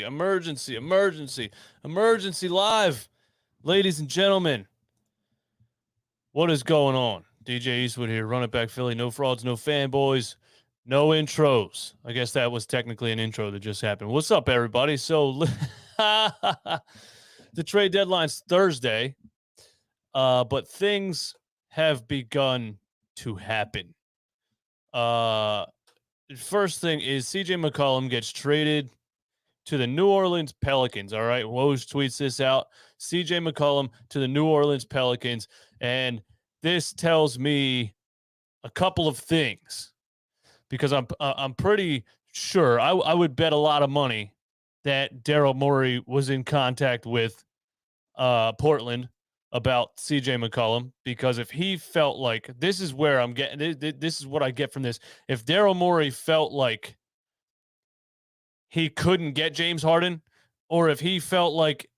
emergency live. Ladies and gentlemen, what is going on? DJ Eastwood here, Run It Back Philly. No frauds, no fanboys, no intros. I guess that was technically an intro that just happened. What's up, everybody? So the trade deadline's Thursday, but things have begun to happen. First thing is CJ McCollum gets traded to the New Orleans Pelicans. All right. Woj tweets this out. CJ McCollum to the New Orleans Pelicans. And this tells me a couple of things because I'm pretty sure I would bet a lot of money that Daryl Morey was in contact with Portland about CJ McCollum, because if he felt like, this is where I'm getting, this is what I get from this. If Daryl Morey felt like he couldn't get James Harden, or if he felt like,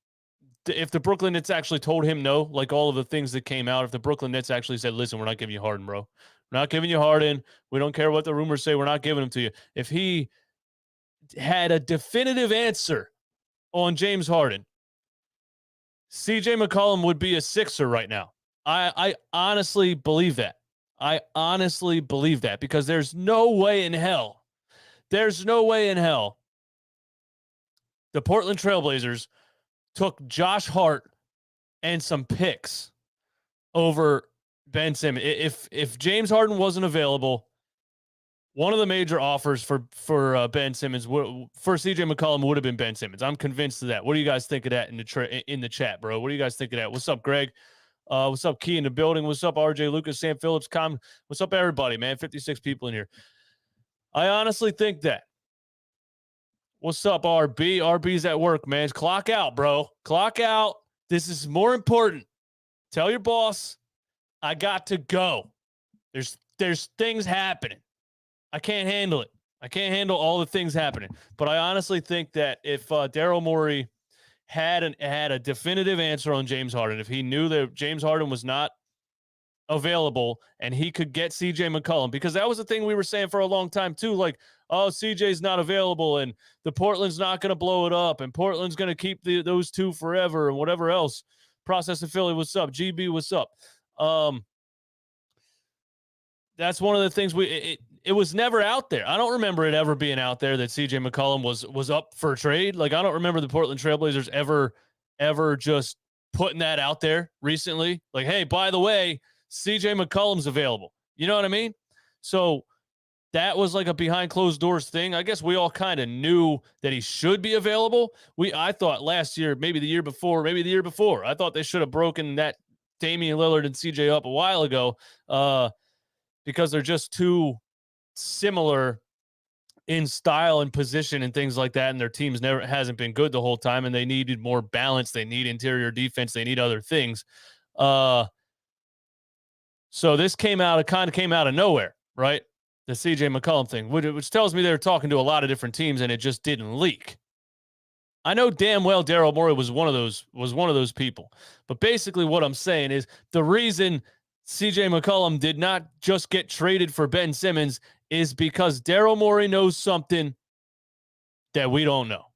if the Brooklyn Nets actually told him no, like all of the things that came out, if the Brooklyn Nets actually said, listen, we're not giving you Harden, bro. We're not giving you Harden. We don't care what the rumors say. We're not giving him to you. If he had a definitive answer on James Harden, CJ McCollum would be a Sixer right now. I honestly believe that. I honestly believe that, because there's no way in hell the Portland Trailblazers took Josh Hart and some picks over Ben Simmons. If James Harden wasn't available, one of the major offers for Ben Simmons, for CJ McCollum, would have been Ben Simmons. I'm convinced of that. What do you guys think of that in the chat, bro? What do you guys think of that? What's up, Greg? What's up, Key in the building? What's up, RJ, Lucas, Sam Phillips, what's up, everybody, man? 56 people in here. I honestly think that. What's up, RB? RB's at work, man. Clock out, bro. Clock out. This is more important. Tell your boss I got to go. There's things happening. I can't handle it. I can't handle all the things happening. But I honestly think that if Daryl Morey had a definitive answer on James Harden, if he knew that James Harden was not available and he could get CJ McCollum, because that was the thing we were saying for a long time too, like, oh, CJ's not available and the Portland's not going to blow it up and Portland's going to keep those two forever and whatever else. Process in Philly, what's up? GB, what's up? That's one of the things it was never out there. I don't remember it ever being out there that CJ McCollum was up for a trade. Like, I don't remember the Portland Trailblazers ever just putting that out there recently. Like, hey, by the way, CJ McCollum's available. You know what I mean? So that was like a behind closed doors thing. I guess we all kind of knew that he should be available. I thought last year, maybe the year before, I thought they should have broken that Damian Lillard and CJ up a while ago, because they're just too similar in style and position and things like that. And their teams hasn't been good the whole time, and they needed more balance. They need interior defense. They need other things. So this kind of came out of nowhere, right? The CJ McCollum thing, which tells me they were talking to a lot of different teams and it just didn't leak. I know damn well Daryl Morey was one of those people. But basically what I'm saying is the reason CJ McCollum did not just get traded for Ben Simmons is because Daryl Morey knows something that we don't know.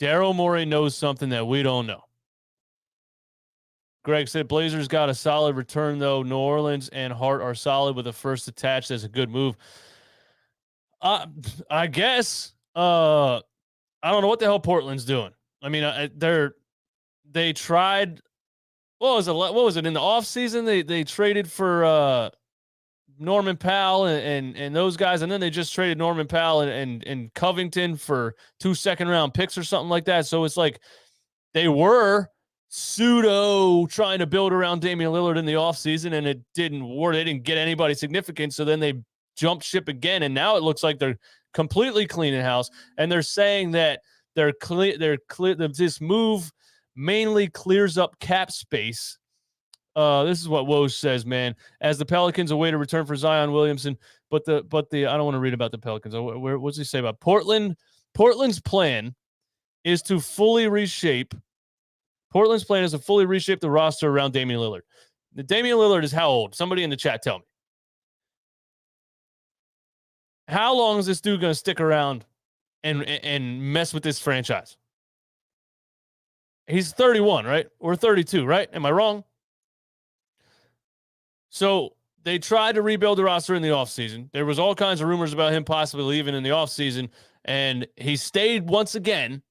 Daryl Morey knows something that we don't know. Greg said, Blazers got a solid return, though. New Orleans and Hart are solid with the first attached. That's a good move. I guess. I don't know what the hell Portland's doing. I mean, they tried. What was it in the offseason? They traded for Norman Powell and those guys, and then they just traded Norman Powell and Covington for 2 second-round picks or something like that. So it's like they were pseudo trying to build around Damian Lillard in the offseason, and it didn't work. They didn't get anybody significant, so then they jumped ship again, and now it looks like they're completely cleaning house, and they're saying that they're clear. This move mainly clears up cap space. This is what Woj says, man. As the Pelicans await a return for Zion Williamson, but the I don't want to read about the Pelicans. What's he say about Portland? Portland's plan is to fully reshape. Portland's plan is to fully reshape the roster around Damian Lillard. Damian Lillard is how old? Somebody in the chat tell me. How long is this dude going to stick around and mess with this franchise. He's 31, right? Or 32, right? Am I wrong? So they tried to rebuild the roster in the offseason. There was all kinds of rumors about him possibly leaving in the offseason, and he stayed once again.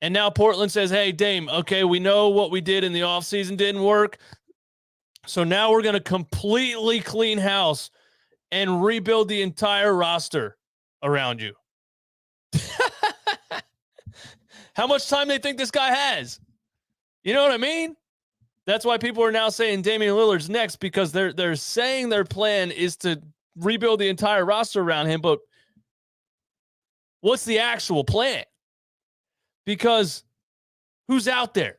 And now Portland says, hey, Dame, okay, we know what we did in the offseason didn't work. So now we're going to completely clean house and rebuild the entire roster around you. How much time they think this guy has? You know what I mean? That's why people are now saying Damian Lillard's next, because they're saying their plan is to rebuild the entire roster around him. But what's the actual plan? Because who's out there?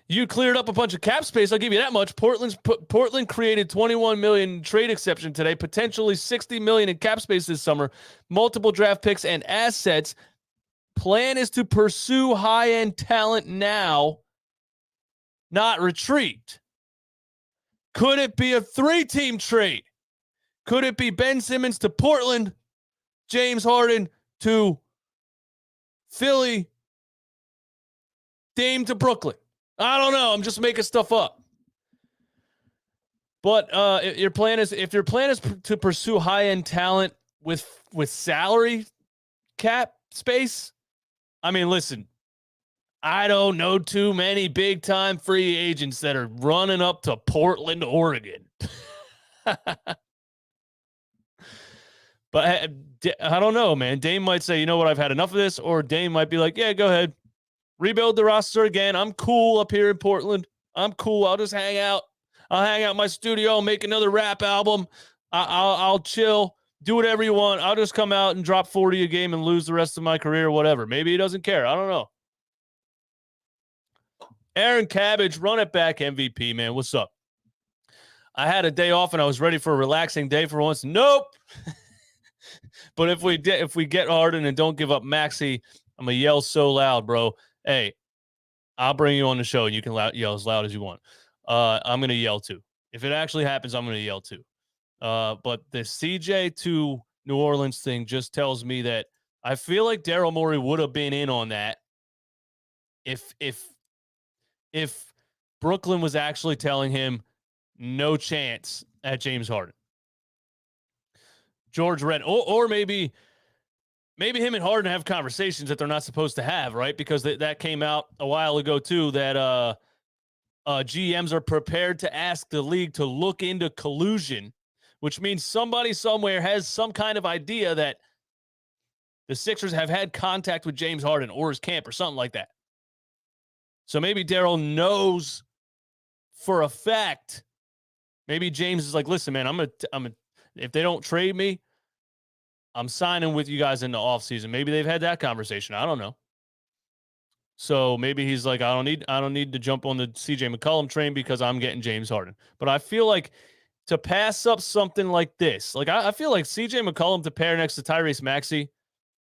You cleared up a bunch of cap space. I'll give you that much. Portland created $21 million trade exception today, potentially $60 million in cap space this summer, multiple draft picks and assets. Plan is to pursue high-end talent now, not retreat. Could it be a 3-team trade? Could it be Ben Simmons to Portland, James Harden to Philly, Dame to Brooklyn? I don't know. I'm just making stuff up. But if your plan is to pursue high-end talent with salary cap space, I mean, listen, I don't know too many big-time free agents that are running up to Portland, Oregon. But I don't know, man. Dame might say, you know what, I've had enough of this. Or Dame might be like, yeah, go ahead. Rebuild the roster again. I'm cool up here in Portland. I'm cool. I'll just hang out. I'll hang out in my studio, make another rap album. I'll chill. Do whatever you want. I'll just come out and drop 40 a game and lose the rest of my career, whatever. Maybe he doesn't care. I don't know. Aaron Cabbage, run it back MVP, man. What's up? I had a day off and I was ready for a relaxing day for once. Nope. But if we get Harden and don't give up Maxey, I'm going to yell so loud, bro. Hey, I'll bring you on the show and you can yell as loud as you want. I'm going to yell too. If it actually happens, I'm going to yell too. But the CJ to New Orleans thing just tells me that I feel like Daryl Morey would have been in on that if Brooklyn was actually telling him no chance at James Harden. George Red, or maybe him and Harden have conversations that they're not supposed to have, right? Because that came out a while ago too, that GMs are prepared to ask the league to look into collusion, which means somebody somewhere has some kind of idea that the Sixers have had contact with James Harden or his camp or something like that. So maybe Daryl knows for a fact. Maybe James is like, listen, man, I'm gonna if they don't trade me, I'm signing with you guys in the offseason. Maybe they've had that conversation. I don't know. So maybe he's like, I don't need to jump on the CJ McCollum train because I'm getting James Harden. But I feel like to pass up something like this, like I feel like CJ McCollum to pair next to Tyrese Maxey.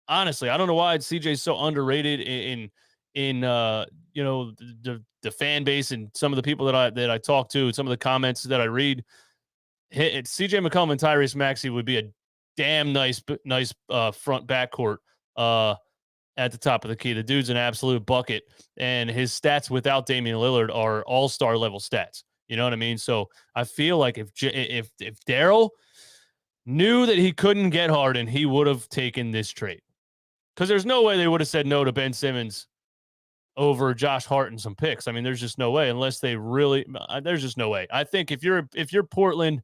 Honestly, I don't know why CJ's so underrated in you know, the fan base and some of the people that I talk to, and some of the comments that I read. CJ McCollum and Tyrese Maxey would be a damn nice front backcourt at the top of the key. The dude's an absolute bucket, and his stats without Damian Lillard are all-star level stats. You know what I mean? So I feel like if Daryl knew that he couldn't get Harden, he would have taken this trade. Because there's no way they would have said no to Ben Simmons over Josh Hart and some picks. I mean, there's just no way, unless they really, there's just no way. I think if you're Portland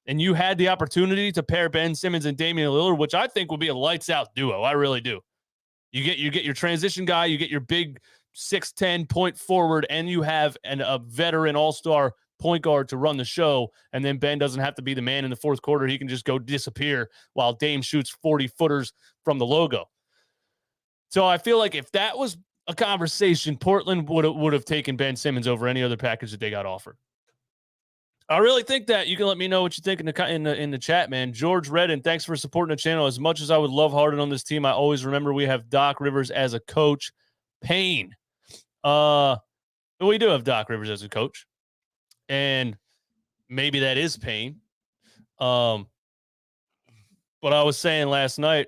and you had the opportunity to pair Ben Simmons and Damian Lillard, which I think would be a lights out duo. I really do. You get your transition guy, you get your big 6'10" point forward, and you have a veteran all-star point guard to run the show. And then Ben doesn't have to be the man in the fourth quarter. He can just go disappear while Dame shoots 40 footers from the logo. So I feel like if that was a conversation, Portland would have taken Ben Simmons over any other package that they got offered. I really think that. You can let me know what you think in the chat, man. George Redden, thanks for supporting the channel. As much as I would love Harden on this team, I always remember we have Doc Rivers as a coach. Pain. We do have Doc Rivers as a coach, and maybe that is pain. But I was saying last night,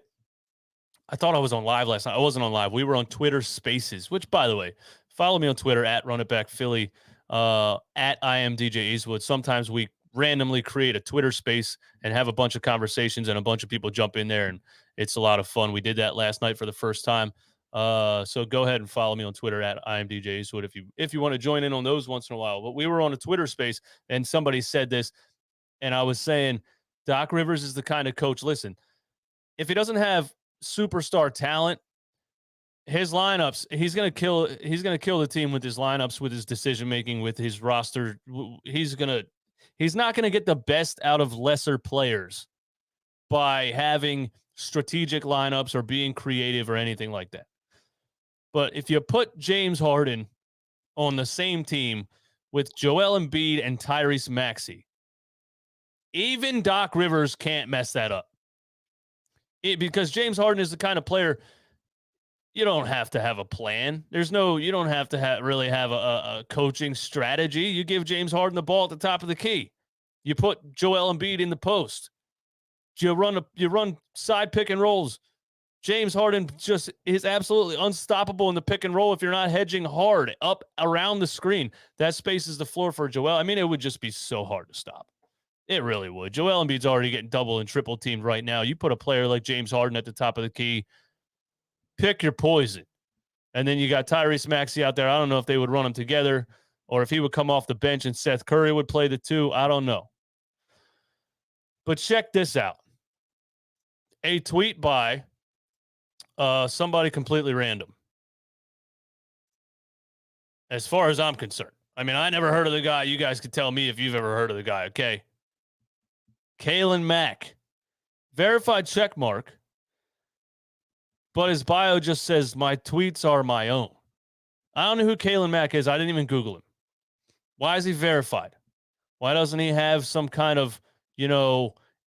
I thought I was on live last night. I wasn't on live. We were on Twitter Spaces, which, by the way, follow me on Twitter at RunItBackPhilly, at IMDJ Eastwood. Sometimes we randomly create a Twitter space and have a bunch of conversations, and a bunch of people jump in there, and it's a lot of fun. We did that last night for the first time. So go ahead and follow me on Twitter at IMDJ Eastwood if you want to join in on those once in a while. But we were on a Twitter space, and somebody said this, and I was saying Doc Rivers is the kind of coach. Listen, if he doesn't have superstar talent, his lineups, he's gonna kill the team with his lineups, with his decision making, with his roster. He's not gonna get the best out of lesser players by having strategic lineups or being creative or anything like that. But if you put James Harden on the same team with Joel Embiid and Tyrese Maxey, even Doc Rivers can't mess that up. Because James Harden is the kind of player, you don't have to have a plan. You don't have to really have a coaching strategy. You give James Harden the ball at the top of the key. You put Joel Embiid in the post. You run side pick and rolls. James Harden just is absolutely unstoppable in the pick and roll if you're not hedging hard up around the screen. That spaces the floor for Joel. I mean, it would just be so hard to stop. It really would. Joel Embiid's already getting double and triple teamed right now. You put a player like James Harden at the top of the key, pick your poison. And then you got Tyrese Maxey out there. I don't know if they would run them together or if he would come off the bench and Seth Curry would play the two. I don't know. But check this out. A tweet by somebody completely random. As far as I'm concerned. I mean, I never heard of the guy. You guys could tell me if you've ever heard of the guy, okay? Kalen Mack. Verified check mark. But his bio just says, my tweets are my own. I don't know who Kalen Mack is. I didn't even Google him. Why is he verified? Why doesn't he have some kind of,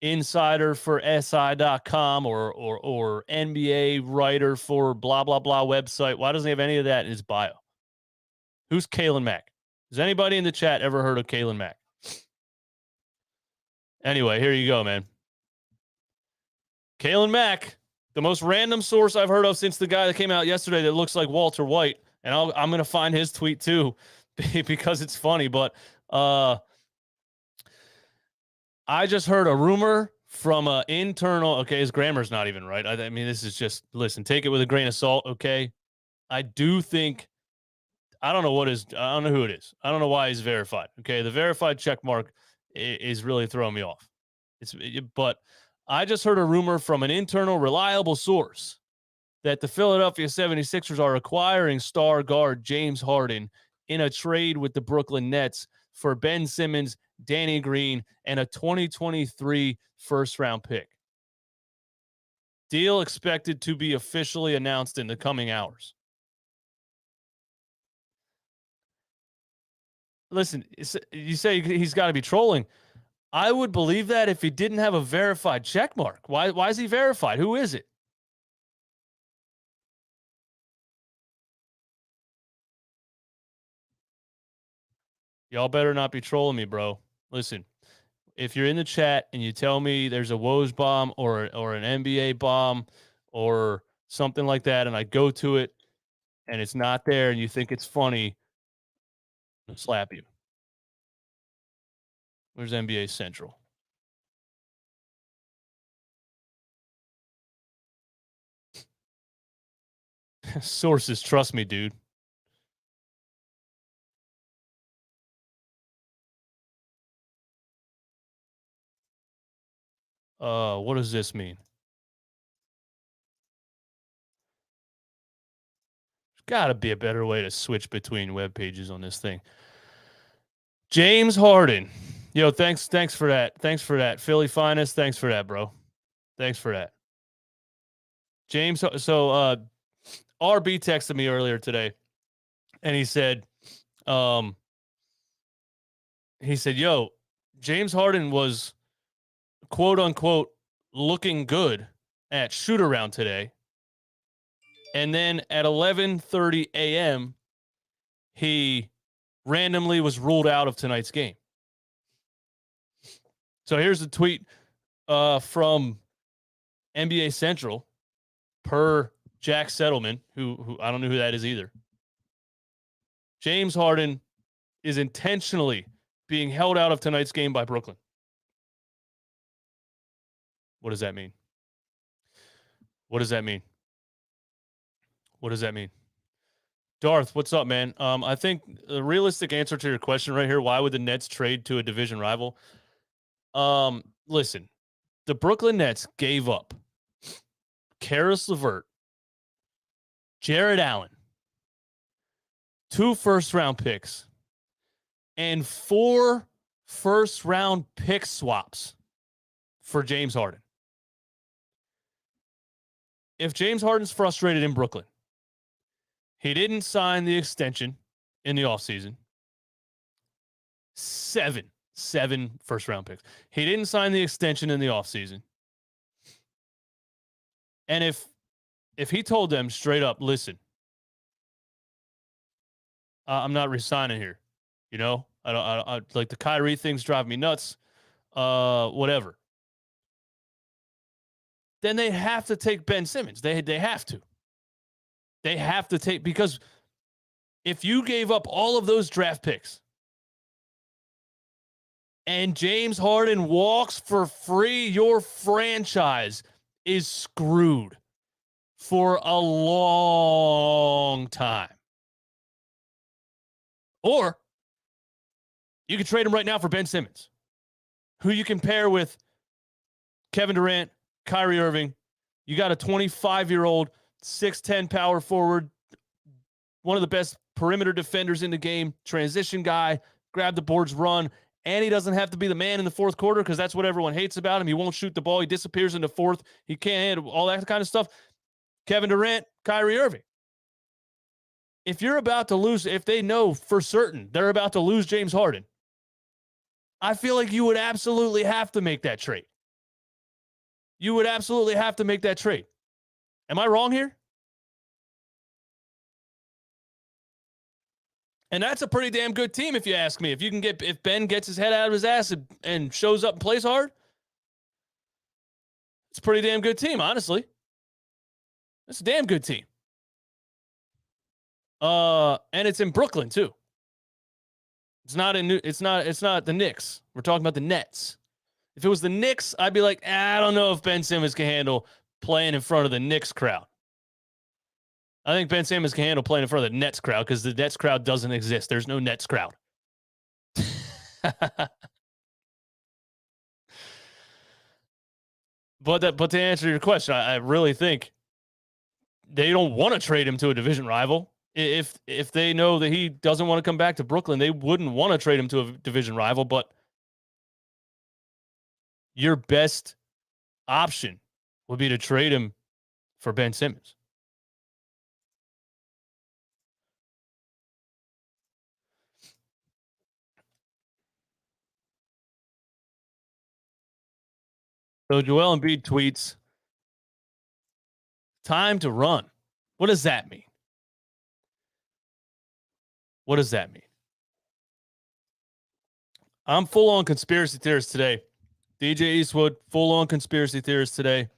insider for SI.com or NBA writer for blah, blah, blah website? Why doesn't he have any of that in his bio? Who's Kalen Mack? Has anybody in the chat ever heard of Kalen Mack? Anyway, here you go, man. Kalen Mack, the most random source I've heard of since the guy that came out yesterday that looks like Walter White. And I'm going to find his tweet too because it's funny. But I just heard a rumor from an internal. Okay, his grammar's not even right. I mean, this is just, listen, take it with a grain of salt, okay? I do think, I don't know who it is. I don't know why he's verified. Okay, the verified check mark is really throwing me off. But I just heard a rumor from an internal reliable source that the Philadelphia 76ers are acquiring star guard James Harden in a trade with the Brooklyn Nets for Ben Simmons, Danny Green, and a 2023 first-round pick. Deal expected to be officially announced in the coming hours. Listen, you say he's got to be trolling. I would believe that if he didn't have a verified check mark. Why is he verified? Who is it? Y'all better not be trolling me, bro. Listen, if you're in the chat and you tell me there's a Woj bomb or an NBA bomb or something like that, and I go to it and it's not there and you think it's funny, I'll slap you. Where's NBA Central? Sources, trust me, dude. What does this mean? There's got to be a better way to switch between web pages on this thing. James Harden. Yo, thanks for that. Thanks for that. Philly Finest, thanks for that, bro. Thanks for that. James, so RB texted me earlier today, and he said, yo, James Harden was, quote unquote, looking good at shoot around today. And then at 11:30 a.m., he randomly was ruled out of tonight's game. So here's the tweet from NBA Central. per Jack Settleman, who I don't know who that is either, James Harden is intentionally being held out of tonight's game by Brooklyn. What does that mean? What does that mean? What does that mean? Darth, what's up, man? I think the realistic answer to your question right here, why would the Nets trade to a division rival? Listen, the Brooklyn Nets gave up Karis LeVert, Jared Allen, 2 first-round picks, and 4 first-round pick swaps for James Harden. If James Harden's frustrated in Brooklyn, he didn't sign the extension in the offseason. 7 first-round picks. He didn't sign the extension in the offseason. And if he told them straight up, listen, I'm not resigning here. You know, I like the Kyrie things drive me nuts. Whatever. Then they have to take Ben Simmons. They have to. They have to take, because if you gave up all of those draft picks and James Harden walks for free, your franchise is screwed for a long time. Or you could trade him right now for Ben Simmons, who you can pair with Kevin Durant, Kyrie Irving. You got a 25-year-old, 6'10" power forward, one of the best perimeter defenders in the game, transition guy, grab the boards, run, and he doesn't have to be the man in the fourth quarter because that's what everyone hates about him. He won't shoot the ball. He disappears in the fourth. He can't handle all that kind of stuff. Kevin Durant, Kyrie Irving. If you're about to lose, if they know for certain they're about to lose James Harden, I feel like you would absolutely have to make that trade. You would absolutely have to make that trade. Am I wrong here? And that's a pretty damn good team, if you ask me. If Ben gets his head out of his ass and shows up and plays hard, it's a pretty damn good team, honestly. It's a damn good team. And it's in Brooklyn too. It's not the Knicks. We're talking about the Nets. If it was the Knicks, I'd be like, I don't know if Ben Simmons can handle playing in front of the Knicks crowd. I think Ben Simmons can handle playing in front of the Nets crowd because the Nets crowd doesn't exist. There's no Nets crowd. But to answer your question, I really think they don't want to trade him to a division rival. If they know that he doesn't want to come back to Brooklyn, they wouldn't want to trade him to a division rival. But your best option would be to trade him for Ben Simmons. So Joel Embiid tweets, time to run. What does that mean? What does that mean? I'm full on conspiracy theorist today. DJ Eastwood, full on conspiracy theorist today.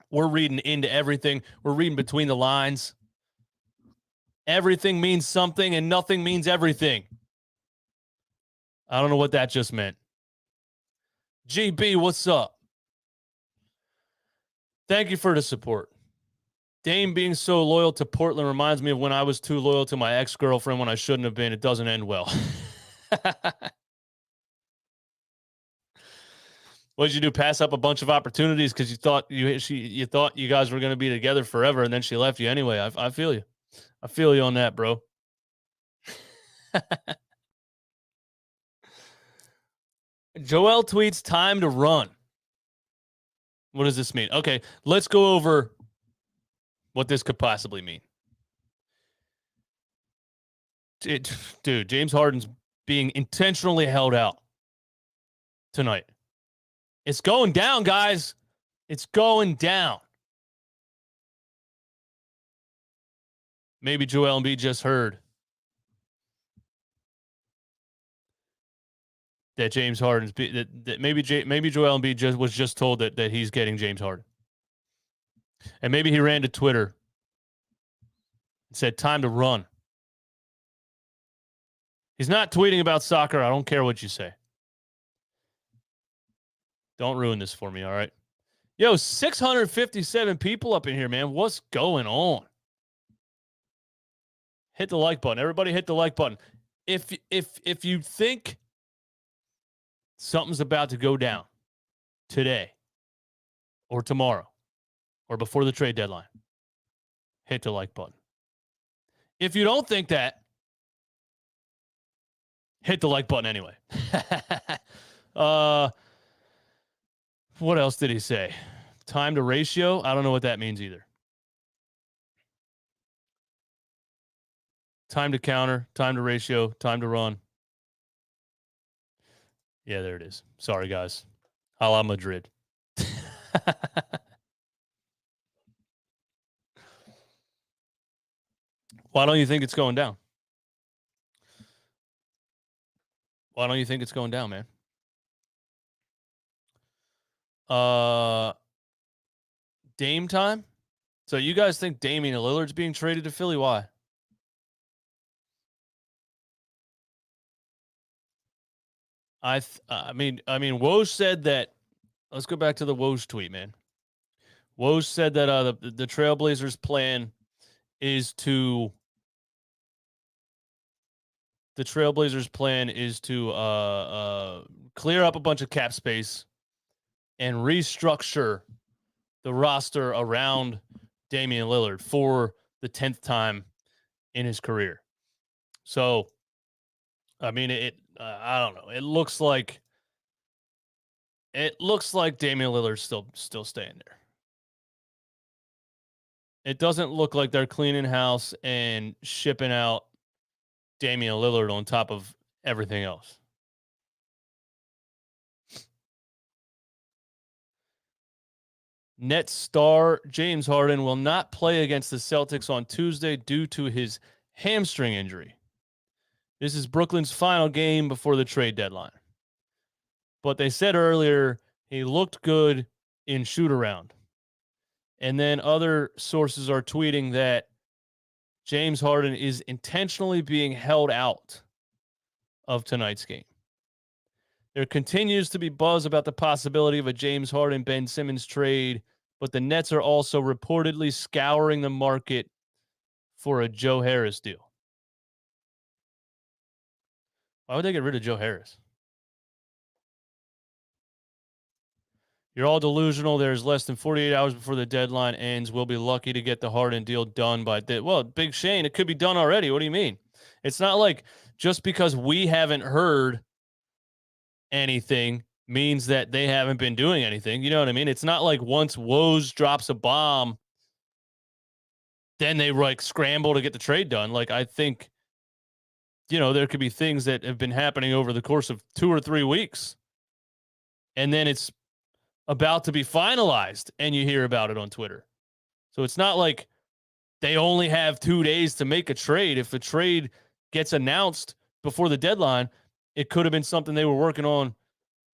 We're reading into everything. We're reading between the lines. Everything means something and nothing means everything. I don't know what that just meant. GB, what's up? Thank you for the support. Dame being so loyal to Portland reminds me of when I was too loyal to my ex-girlfriend when I shouldn't have been. It doesn't end well. What did you do? Pass up a bunch of opportunities because you thought you guys were going to be together forever, and then she left you anyway. I feel you. I feel you on that, bro. Joel tweets, time to run. What does this mean? Okay, let's go over what this could possibly mean. Dude, James Harden's being intentionally held out tonight. It's going down, guys. It's going down. Maybe Joel Embiid just heard that James Harden's that maybe Joel Embiid was just told that he's getting James Harden. And maybe he ran to Twitter and said, time to run. He's not tweeting about soccer. I don't care what you say. Don't ruin this for me, all right? Yo, 657 people up in here, man. What's going on? Hit the like button. Everybody hit the like button. If you think something's about to go down today or tomorrow or before the trade deadline, hit the like button. If you don't think that, hit the like button anyway. What else did he say? Time to ratio? I don't know what that means either. Time to counter, time to ratio, time to run. Yeah, there it is. Sorry, guys. A la Madrid. Why don't you think it's going down? Why don't you think it's going down, man? Dame time? So you guys think Damian Lillard's being traded to Philly? Why? I mean, Woj said that. Let's go back to the Woj tweet, man. Woj said that the Trailblazers' plan is to clear up a bunch of cap space and restructure the roster around Damian Lillard for the 10th time in his career. So, I mean, I don't know. It looks like Damian Lillard's still staying there. It doesn't look like they're cleaning house and shipping out Damian Lillard on top of everything else. Nets star James Harden will not play against the Celtics on Tuesday due to his hamstring injury. This is Brooklyn's final game before the trade deadline. But they said earlier he looked good in shoot-around. And then other sources are tweeting that James Harden is intentionally being held out of tonight's game. There continues to be buzz about the possibility of a James Harden Ben Simmons trade, but the Nets are also reportedly scouring the market for a Joe Harris deal. Why would they get rid of Joe Harris? You're all delusional. There's less than 48 hours before the deadline ends. We'll be lucky to get the Harden deal done by well, Big Shane, it could be done already. What do you mean? It's not like just because we haven't heard anything means that they haven't been doing anything. You know what I mean? It's not like once Woj drops a bomb, then they like scramble to get the trade done. Like, I think, there could be things that have been happening over the course of 2 or 3 weeks, and then it's about to be finalized and you hear about it on Twitter. So it's not like they only have 2 days to make a trade. If the trade gets announced before the deadline, it could have been something they were working on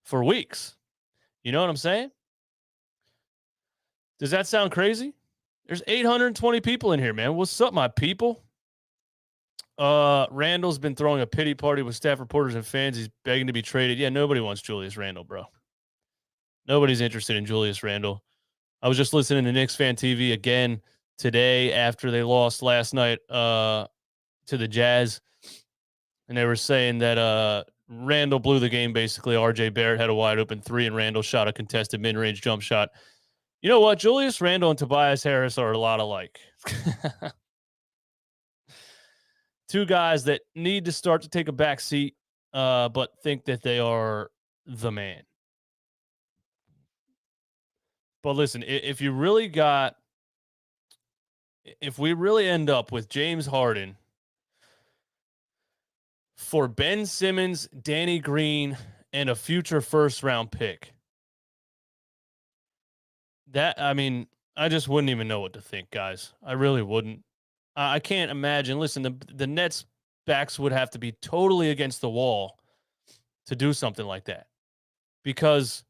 for weeks. You know what I'm saying? Does that sound crazy? There's 820 people in here, man. What's up, my people? Randall's been throwing a pity party with staff reporters and fans. He's begging to be traded. Yeah, nobody wants Julius Randle, bro. Nobody's interested in Julius Randle. I was just listening to Knicks Fan TV again today after they lost last night to the Jazz. And they were saying that Randle blew the game, basically. R.J. Barrett had a wide open 3, and Randle shot a contested mid-range jump shot. You know what? Julius Randle and Tobias Harris are a lot alike. 2 guys that need to start to take a back seat, but think that they are the man. But listen, if we really end up with James Harden for Ben Simmons, Danny Green, and a future first-round pick, I just wouldn't even know what to think, guys. I really wouldn't. I can't imagine. Listen, the Nets' backs would have to be totally against the wall to do something like that. Because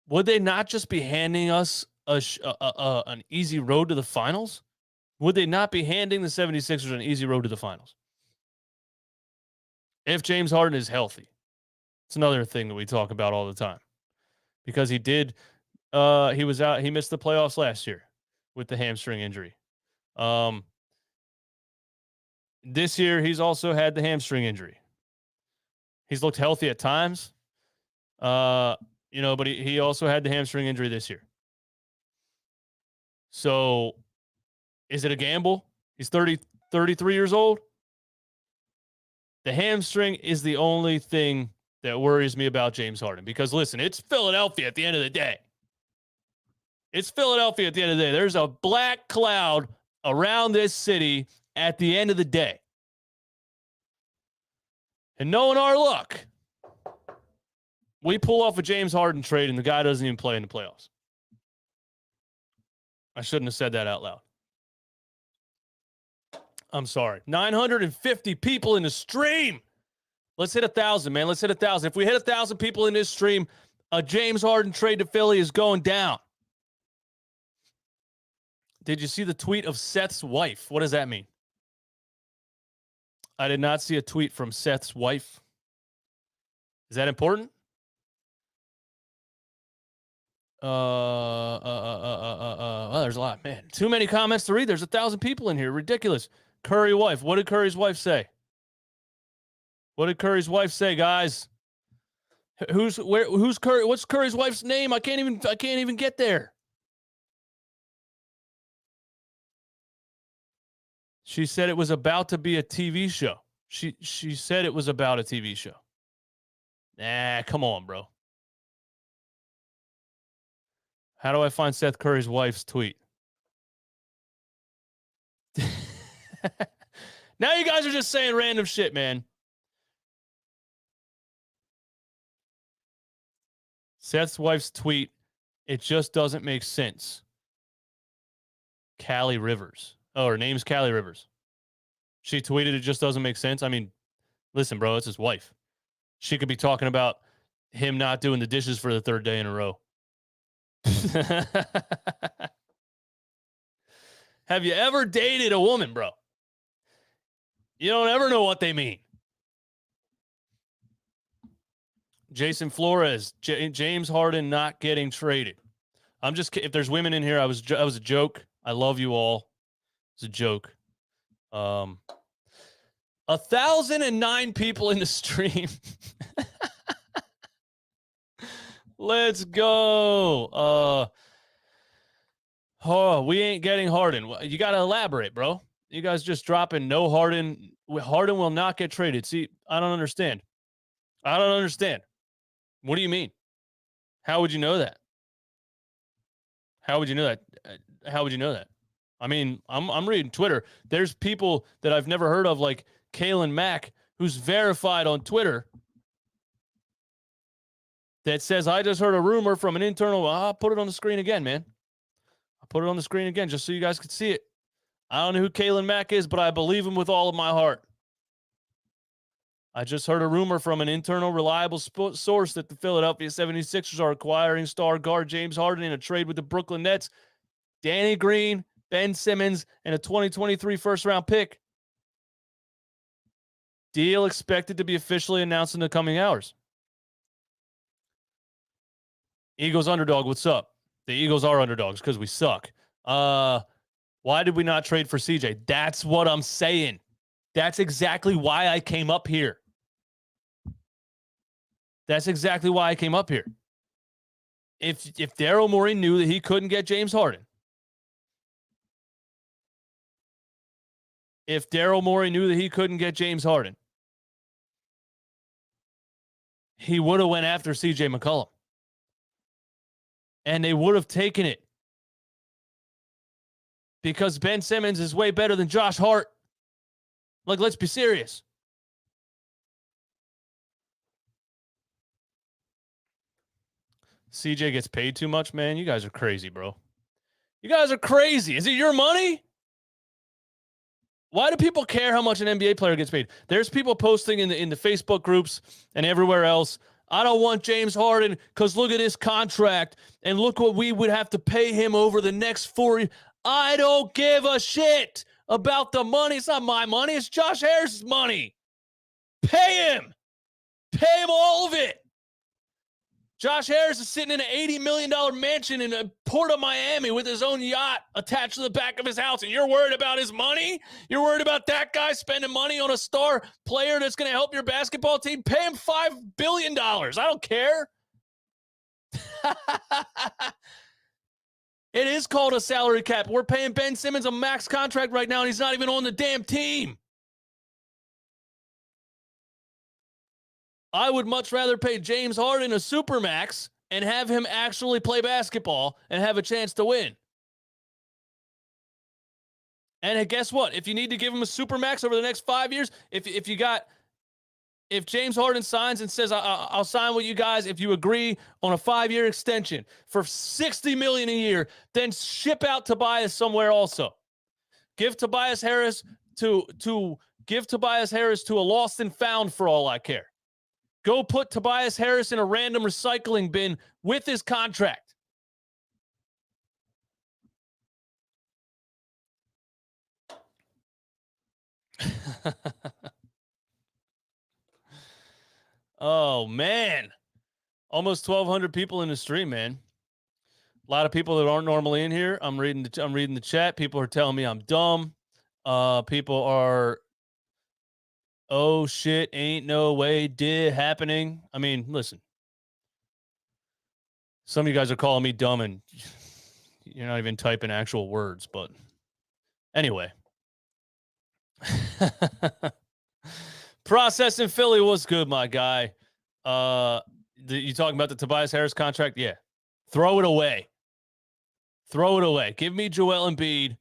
would they not just be handing us an easy road to the finals? Would they not be handing the 76ers an easy road to the finals? If James Harden is healthy. It's another thing that we talk about all the time. Because he was out, he missed the playoffs last year with the hamstring injury. This year, he's also had the hamstring injury. He's looked healthy at times, but he also had the hamstring injury this year. So is it a gamble? He's 33 years old. The hamstring is the only thing that worries me about James Harden because, listen, it's Philadelphia at the end of the day. It's Philadelphia at the end of the day. There's a black cloud around this city at the end of the day. And knowing our luck, we pull off a James Harden trade and the guy doesn't even play in the playoffs. I shouldn't have said that out loud. I'm sorry. 950 people in the stream. Let's hit 1,000, man. Let's hit 1,000. If we hit 1,000 people in this stream, a James Harden trade to Philly is going down. Did you see the tweet of Seth's wife? What does that mean? I did not see a tweet from Seth's wife. Is that important? Well, there's a lot, man. Too many comments to read. There's 1,000 people in here. Ridiculous. Curry wife. What did Curry's wife say? What did Curry's wife say, guys? Who's Curry? What's Curry's wife's name? I can't even get there. She said it was about to be a TV show. She said it was about a TV show. Nah, come on, bro. How do I find Seth Curry's wife's tweet? Now you guys are just saying random shit, man. Seth's wife's tweet, it just doesn't make sense. Callie Rivers. Oh, her name's Callie Rivers. She tweeted it just doesn't make sense. I mean, listen, bro, it's his wife. She could be talking about him not doing the dishes for the third day in a row. Have you ever dated a woman, bro? You don't ever know what they mean. Jason Flores, James Harden not getting traded. I'm just, if there's women in here, I was a joke. I love you all. It's a joke. 1,009 people in the stream. Let's go. We ain't getting Harden. You got to elaborate, bro. You guys just dropping no Harden. Harden will not get traded. See, I don't understand. What do you mean? How would you know that? How would you know that? I mean, I'm reading Twitter. There's people that I've never heard of, like Kalen Mack, who's verified on Twitter, that says, I just heard a rumor from an internal. I'll put it on the screen again, man. I'll put it on the screen again just so you guys can see it. I don't know who Kalen Mack is, but I believe him with all of my heart. I just heard a rumor from an internal reliable source that the Philadelphia 76ers are acquiring star guard James Harden in a trade with the Brooklyn Nets. Danny Green, Ben Simmons, and a 2023 first-round pick. Deal expected to be officially announced in the coming hours. Eagles underdog, what's up? The Eagles are underdogs because we suck. Why did we not trade for CJ? That's what I'm saying. That's exactly why I came up here. If Daryl Morey knew that he couldn't get James Harden, he would have went after CJ McCollum. And they would have taken it. Because Ben Simmons is way better than Josh Hart. Like, let's be serious. CJ gets paid too much, man. You guys are crazy, bro. You guys are crazy. Is it your money? Why do people care how much an NBA player gets paid? There's people posting in the Facebook groups and everywhere else. I don't want James Harden because look at his contract and look what we would have to pay him over the next 4 years. I don't give a shit about the money. It's not my money. It's Josh Harris's money. Pay him. Pay him all of it. Josh Harris is sitting in an $80 million mansion in a port of Miami with his own yacht attached to the back of his house, and you're worried about his money? You're worried about that guy spending money on a star player that's going to help your basketball team? Pay him $5 billion. I don't care. It is called a salary cap. We're paying Ben Simmons a max contract right now, and he's not even on the damn team. I would much rather pay James Harden a supermax and have him actually play basketball and have a chance to win. And guess what? If you need to give him a supermax over the next 5 years, if James Harden signs and says, I'll sign with you guys if you agree on a 5-year extension for $60 million a year, then ship out Tobias somewhere also. Give Tobias Harris to a lost and found for all I care. Go put Tobias Harris in a random recycling bin with his contract. Oh, man. Almost 1,200 people in the stream, man. A lot of people that aren't normally in here. I'm reading the chat. People are telling me I'm dumb. People are, oh, shit, ain't no way did happening. I mean, listen. Some of you guys are calling me dumb and you're not even typing actual words, but anyway. Process in Philly was good, my guy. You talking about the Tobias Harris contract? Yeah. Throw it away. Throw it away. Give me Joel Embiid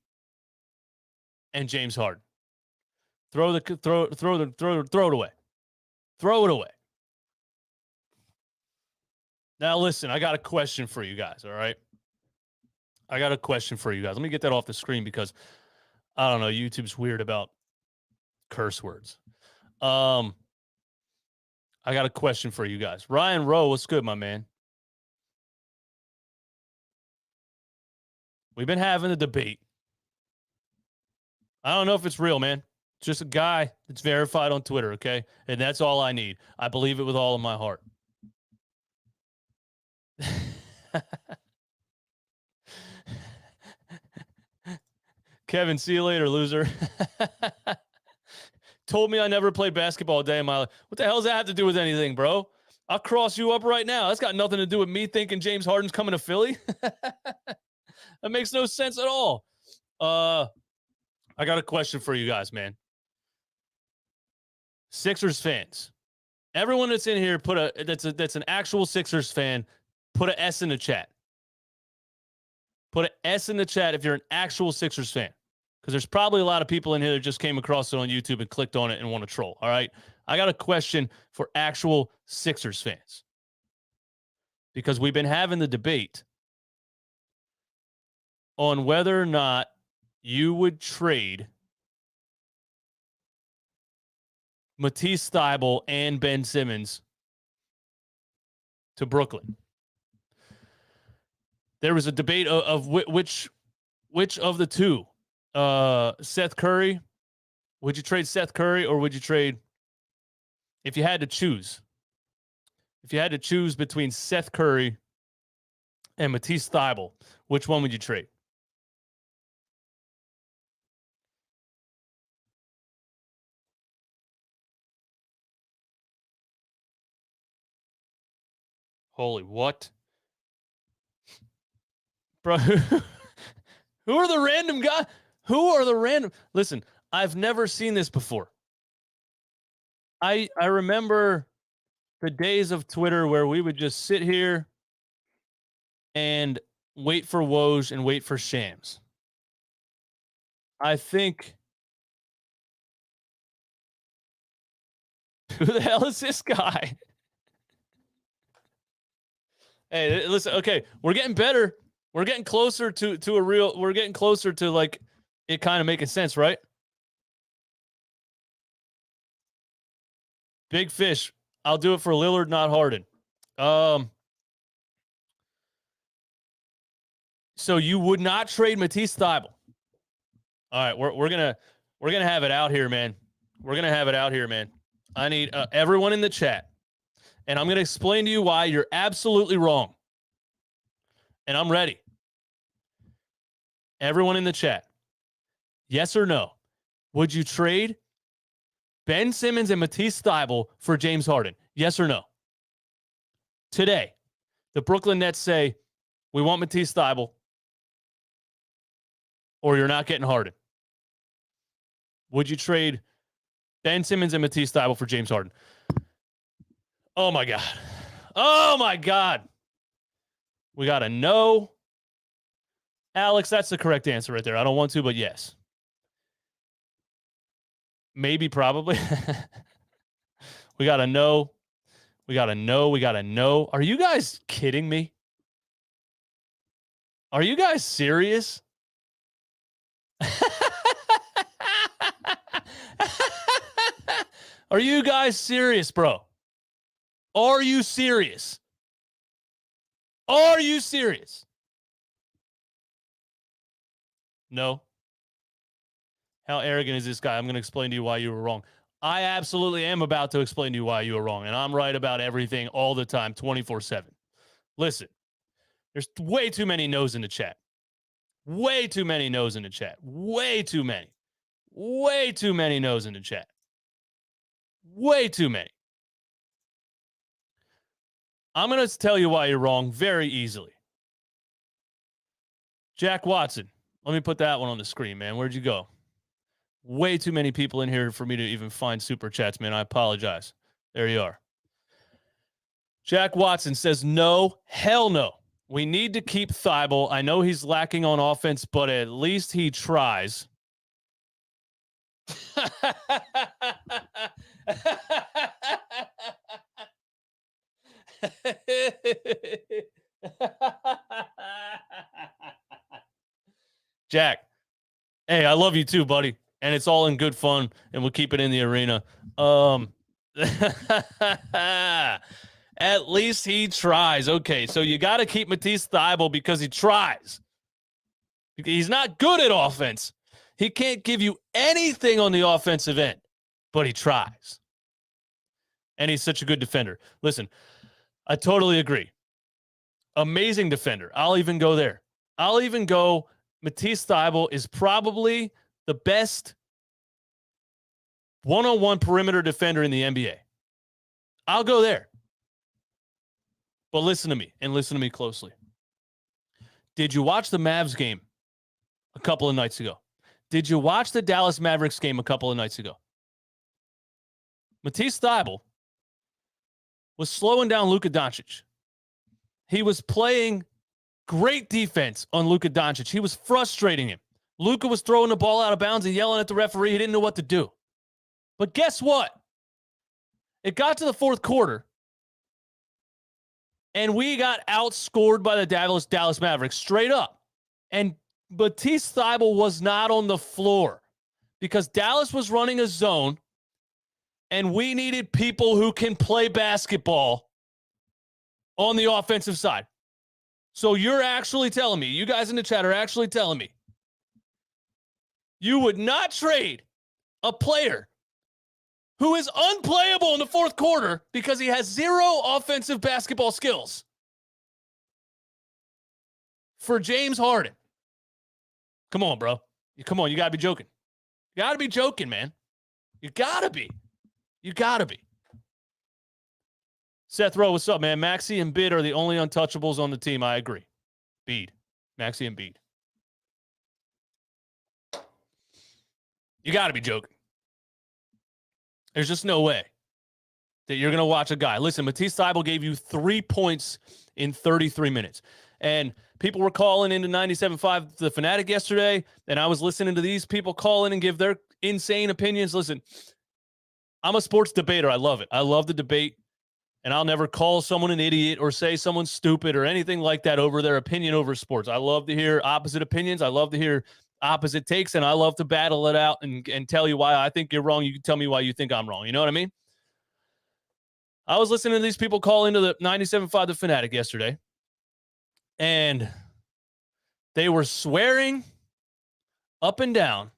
and James Harden. Throw it away. Throw it away. Now listen, I got a question for you guys, all right? I got a question for you guys. Let me get that off the screen because I don't know, YouTube's weird about curse words. I got a question for you guys. Ryan Rowe, what's good, my man? We've been having a debate. I don't know if it's real, man. It's just a guy that's verified on Twitter, okay? And that's all I need. I believe it with all of my heart. Kevin, see you later, loser. Told me I never played basketball a day in my life. What the hell does that have to do with anything, bro? I'll cross you up right now. That's got nothing to do with me thinking James Harden's coming to Philly. That makes no sense at all. I got a question for you guys, man. Sixers fans. Everyone that's in here, that's an actual Sixers fan, put an S in the chat. Put an S in the chat if you're an actual Sixers fan. Because there's probably a lot of people in here that just came across it on YouTube and clicked on it and want to troll. All right. I got a question for actual Sixers fans. Because we've been having the debate on whether or not you would trade Matisse Thybulle and Ben Simmons to Brooklyn. There was a debate of which of the two. Seth Curry, would you trade Seth Curry or would you trade, if you had to choose between Seth Curry and Matisse Thybulle, which one would you trade? Holy what? Bro, who are the random guys? Who are the random? Listen, I've never seen this before. I remember the days of Twitter where we would just sit here and wait for Woj and wait for Shams. I think, who the hell is this guy? Hey, listen, okay, we're getting better. We're getting closer to a real, we're getting closer to like it kind of making sense, right? Big fish. I'll do it for Lillard, not Harden. So you would not trade Matisse Thybulle. All right, we're gonna have it out here, man. We're gonna have it out here, man. I need everyone in the chat, and I'm gonna explain to you why you're absolutely wrong. And I'm ready. Everyone in the chat, yes or no? Would you trade Ben Simmons and Matisse Thybulle for James Harden? Yes or no? Today, the Brooklyn Nets say, we want Matisse Thybulle, or you're not getting Harden. Would you trade Ben Simmons and Matisse Thybulle for James Harden? Oh, my God. Oh, my God. We got a no. Alex, that's the correct answer right there. I don't want to, but yes. Maybe, probably. We got a no. We got a no. We got a no. Are you guys kidding me? Are you guys serious? Are you guys serious, bro? Are you serious? Are you serious? No. How arrogant is this guy? I'm going to explain to you why you were wrong. I absolutely am about to explain to you why you were wrong, and I'm right about everything all the time, 24/7. Listen, there's way too many no's in the chat. Way too many no's in the chat. Way too many. Way too many no's in the chat. Way too many. I'm going to tell you why you're wrong very easily. Jack Watson. Let me put that one on the screen, man. Where'd you go? Way too many people in here for me to even find super chats, man. I apologize. There you are. Jack Watson says, no, hell no. We need to keep Thybulle. I know he's lacking on offense, but at least he tries. Jack, hey, I love you too, buddy. And it's all in good fun, and we'll keep it in the arena. At least he tries. Okay, so you got to keep Matisse Thybulle because he tries. He's not good at offense. He can't give you anything on the offensive end, but he tries. And he's such a good defender. Listen, I totally agree. Amazing defender. I'll even go there. I'll even go Matisse Thybulle is probably the best one-on-one perimeter defender in the NBA. I'll go there. But listen to me, and listen to me closely. Did you watch the Mavs game a couple of nights ago? Did you watch the Dallas Mavericks game a couple of nights ago? Matisse Thybulle was slowing down Luka Doncic. He was playing great defense on Luka Doncic. He was frustrating him. Luka was throwing the ball out of bounds and yelling at the referee. He didn't know what to do. But guess what? It got to the fourth quarter, and we got outscored by the Dallas Mavericks straight up. And Matisse Thybulle was not on the floor because Dallas was running a zone, and we needed people who can play basketball on the offensive side. So you're actually telling me, you guys in the chat are actually telling me, you would not trade a player who is unplayable in the fourth quarter because he has zero offensive basketball skills for James Harden. Come on, bro. Come on, you got to be joking. You got to be joking, man. You got to be. You got to be. Seth Rowe, what's up, man? Maxey and Bid are the only untouchables on the team. I agree. Bede. Maxey and Bede. You got to be joking. There's just no way that you're going to watch a guy. Listen, Matisse Thybulle gave you 3 points in 33 minutes. And people were calling into 97.5 The Fanatic yesterday, and I was listening to these people call in and give their insane opinions. Listen, I'm a sports debater. I love it. I love the debate, and I'll never call someone an idiot or say someone's stupid or anything like that over their opinion over sports. I love to hear opposite opinions. I love to hear opposite takes, and I love to battle it out and tell you why I think you're wrong. You can tell me why you think I'm wrong. You know what I mean? I was listening to these people call into the 97.5 The Fanatic yesterday, and they were swearing up and down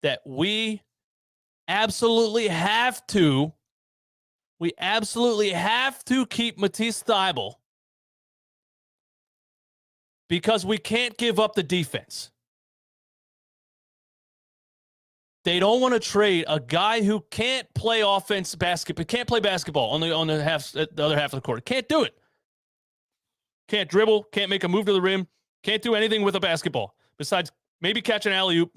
that we absolutely have to keep Matisse Thybulle because we can't give up the defense. They don't want to trade a guy who can't play can't play basketball on the other half of the court. Can't do it. Can't dribble, can't make a move to the rim, can't do anything with a basketball besides maybe catch an alley-oop,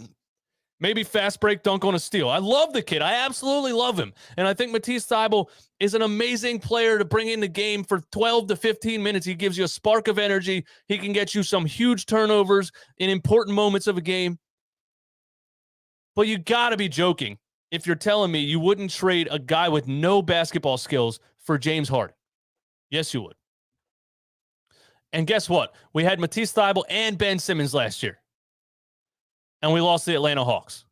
maybe fast break dunk on a steal. I love the kid. I absolutely love him. And I think Matisse Thybulle is an amazing player to bring in the game for 12 to 15 minutes. He gives you a spark of energy. He can get you some huge turnovers in important moments of a game. But you got to be joking if you're telling me you wouldn't trade a guy with no basketball skills for James Harden. Yes, you would. And guess what? We had Matisse Thybulle and Ben Simmons last year. And we lost the Atlanta Hawks.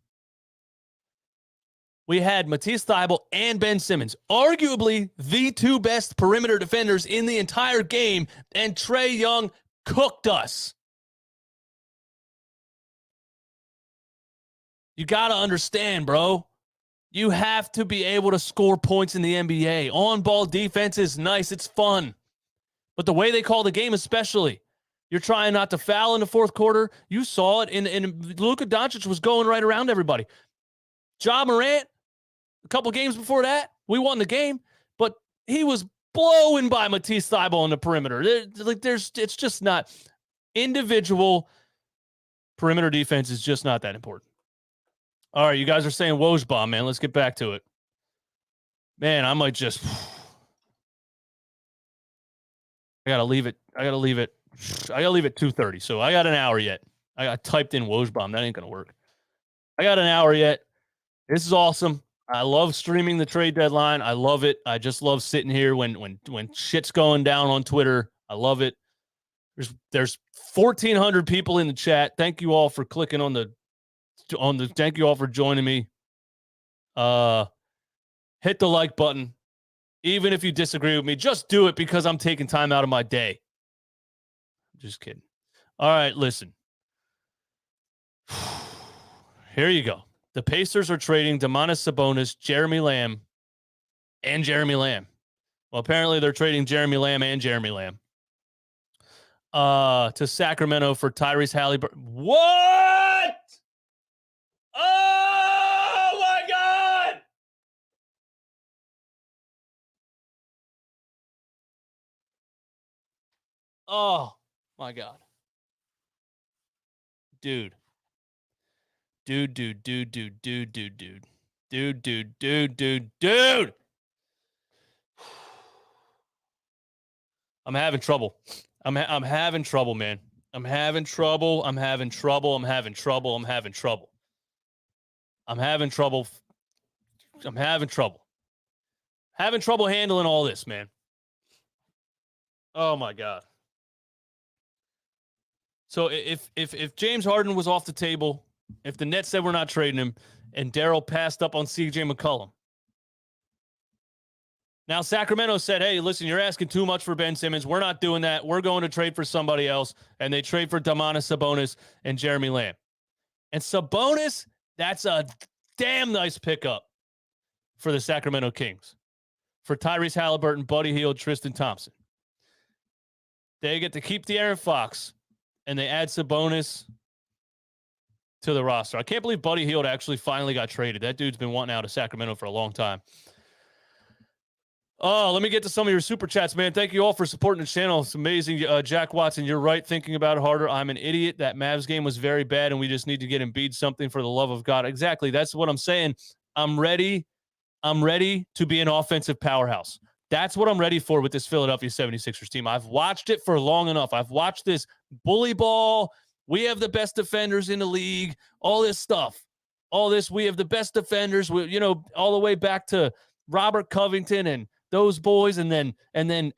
We had Matisse Thybulle and Ben Simmons, arguably the two best perimeter defenders in the entire game, and Trae Young cooked us. You got to understand, bro. You have to be able to score points in the NBA. On-ball defense is nice. It's fun. But the way they call the game especially, you're trying not to foul in the fourth quarter. You saw it, and Luka Doncic was going right around everybody. Ja Morant, a couple games before that, we won the game, but he was blowing by Matisse Thybulle on the perimeter. It's just not. Individual perimeter defense is just not that important. All right, you guys are saying Woj bomb, man. Let's get back to it. Man, I might just... I got to leave it 2:30, so I got an hour yet. I got typed in Woj bomb. That ain't going to work. I got an hour yet. This is awesome. I love streaming the trade deadline. I love it. I just love sitting here when shit's going down on Twitter. I love it. There's 1,400 people in the chat. Thank you all for clicking on the thank you all for joining me. Hit the like button. Even if you disagree with me, just do it because I'm taking time out of my day. Just kidding. All right, listen. Here you go. The Pacers are trading Domantas Sabonis, Jeremy Lamb, and Jeremy Lamb. Well, apparently they're trading Jeremy Lamb and Jeremy Lamb to Sacramento for Tyrese Halliburton. What? Oh, my God. Oh, my God. Dude. I'm having trouble. I'm having trouble, man. I'm having trouble handling all this, man. Oh my God. So if James Harden was off the table, if the Nets said we're not trading him, and Daryl passed up on CJ McCollum. Now Sacramento said, hey, listen, you're asking too much for Ben Simmons. We're not doing that. We're going to trade for somebody else. And they trade for Domantas Sabonis and Jeremy Lamb. And Sabonis, that's a damn nice pickup for the Sacramento Kings. For Tyrese Halliburton, Buddy Hield, Tristan Thompson. They get to keep De'Aaron Fox, and they add Sabonis to the roster. I can't believe Buddy Hield actually finally got traded. That dude's been wanting out of Sacramento for a long time. Oh, let me get to some of your super chats, man. Thank you all for supporting the channel. It's amazing. Jack Watson, you're right. Thinking about it harder. I'm an idiot. That Mavs game was very bad, and we just need to get Embiid something for the love of God. Exactly. That's what I'm saying. I'm ready to be an offensive powerhouse. That's what I'm ready for with this Philadelphia 76ers team. I've watched it for long enough. I've watched this bully ball. We have the best defenders in the league. All this stuff. All this. We have the best defenders. All the way back to Robert Covington and those boys, and then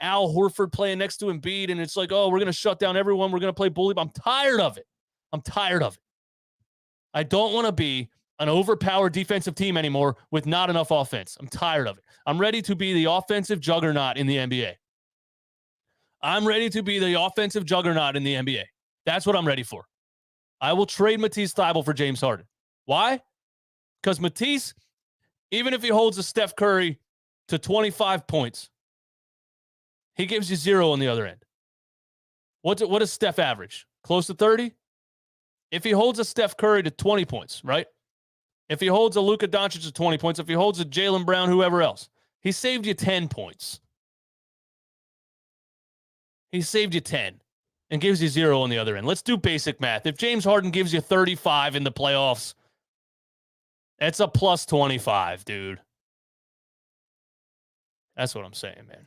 Al Horford playing next to Embiid, and it's like, oh, we're going to shut down everyone. We're going to play bully. I'm tired of it. I don't want to be an overpowered defensive team anymore with not enough offense. I'm tired of it. I'm ready to be the offensive juggernaut in the NBA. I'm ready to be the offensive juggernaut in the NBA. That's what I'm ready for. I will trade Matisse Thybulle for James Harden. Why? Because Matisse, even if he holds a Steph Curry to 25 points, he gives you 0 on the other end. What does Steph average? Close to 30? If he holds a Steph Curry to 20 points, right? If he holds a Luka Doncic to 20 points, if he holds a Jaylen Brown, whoever else, he saved you 10 points. He saved you 10 and gives you 0 on the other end. Let's do basic math. If James Harden gives you 35 in the playoffs, that's a plus 25, dude. That's what I'm saying, man.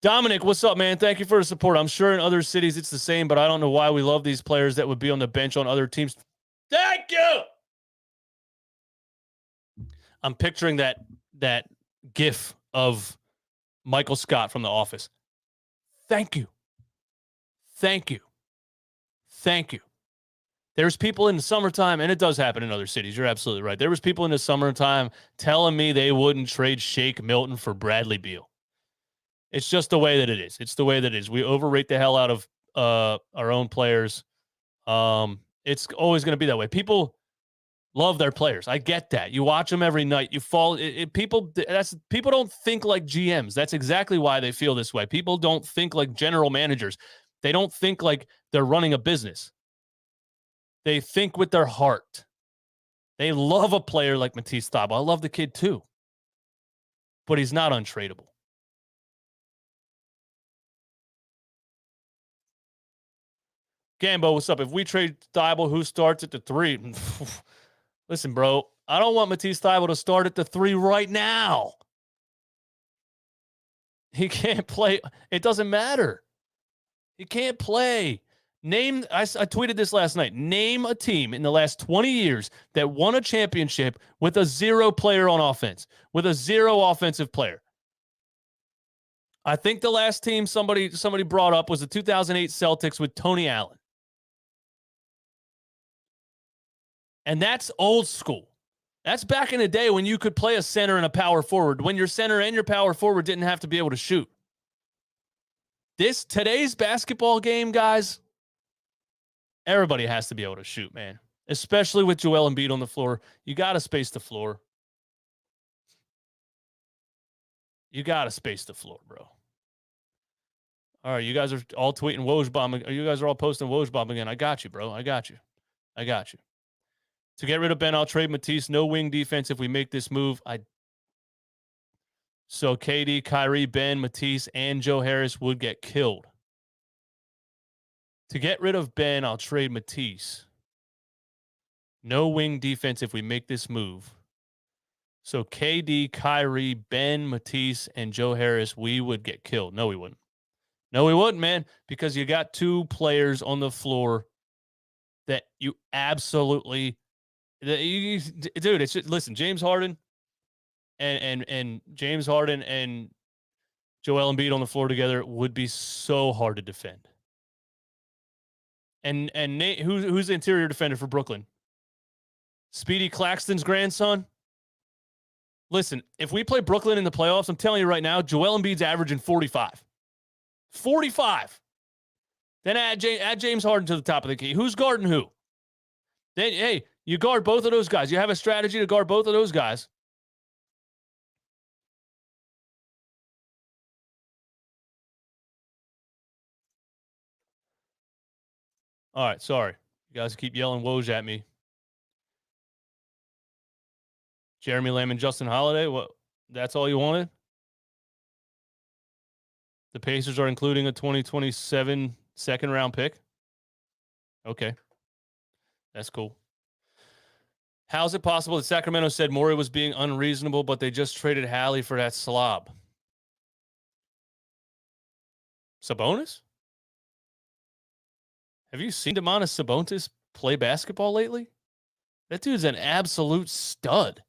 Dominic, what's up, man? Thank you for the support. I'm sure in other cities it's the same, but I don't know why we love these players that would be on the bench on other teams. Thank you! I'm picturing that gif of Michael Scott from The Office. Thank you. Thank you. Thank you. There's people in the summertime, and it does happen in other cities. You're absolutely right. There was people in the summertime telling me they wouldn't trade Shake Milton for Bradley Beal. It's just the way that it is. It's the way that it is. We overrate the hell out of our own players. It's always going to be that way. People love their players. I get that. You watch them every night. You fall. People don't think like GMs. That's exactly why they feel this way. People don't think like general managers. They don't think like they're running a business. They think with their heart. They love a player like Matisse Thybulle. I love the kid too, but he's not untradeable. Gambo, what's up? If we trade Thybulle, who starts at the 3? Listen, bro, I don't want Matisse Thybulle to start at the 3 right now. He can't play. It doesn't matter. He can't play. I tweeted this last night. Name a team in the last 20 years that won a championship with a 0 player on offense, with a 0 offensive player. I think the last team somebody brought up was the 2008 Celtics with Tony Allen. And that's old school. That's back in the day when you could play a center and a power forward, when your center and your power forward didn't have to be able to shoot. Today's basketball game, guys, everybody has to be able to shoot, man. Especially with Joel Embiid on the floor. You got to space the floor. You got to space the floor, bro. All right, you guys are all tweeting Woj. You guys are all posting Woj again. I got you, bro. I got you. To get rid of Ben, I'll trade Matisse. No wing defense if we make this move. So KD, Kyrie, Ben, Matisse, and Joe Harris would get killed. To get rid of Ben, I'll trade Matisse. No wing defense if we make this move. So KD, Kyrie, Ben, Matisse, and Joe Harris, we would get killed. No, we wouldn't. No, we wouldn't, man, because you got 2 players on the floor that you absolutely... Dude, it's just, listen, James Harden and James Harden and Joel Embiid on the floor together would be so hard to defend. And Nate, who's the interior defender for Brooklyn? Speedy Claxton's grandson? Listen, if we play Brooklyn in the playoffs, I'm telling you right now, Joel Embiid's averaging 45. 45. Then add James Harden to the top of the key. Who's guarding who? Then, hey, you guard both of those guys. You have a strategy to guard both of those guys. All right, sorry. You guys keep yelling Woj at me. Jeremy Lamb and Justin Holiday, what? That's all you wanted? The Pacers are including a 2027 second-round pick? Okay. That's cool. How's it possible that Sacramento said Morey was being unreasonable, but they just traded Hallie for that slob? Sabonis? Have you seen Domantas Sabonis play basketball lately? That dude's an absolute stud.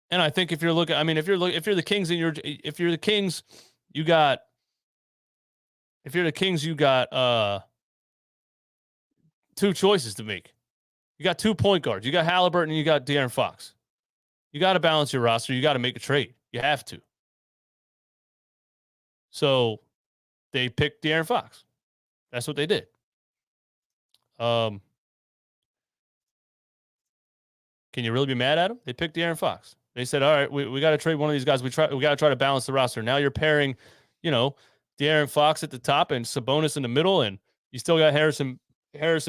And I think if you're the Kings and if you're the Kings, you got two choices to make. You got 2 point guards. You got Halliburton and you got De'Aaron Fox. You got to balance your roster. You got to make a trade. You have to. So they picked De'Aaron Fox. That's what they did. Can you really be mad at them? They picked De'Aaron Fox. They said, all right, we got to trade one of these guys. We got to try to balance the roster. Now you're pairing, De'Aaron Fox at the top and Sabonis in the middle, and you still got Harrison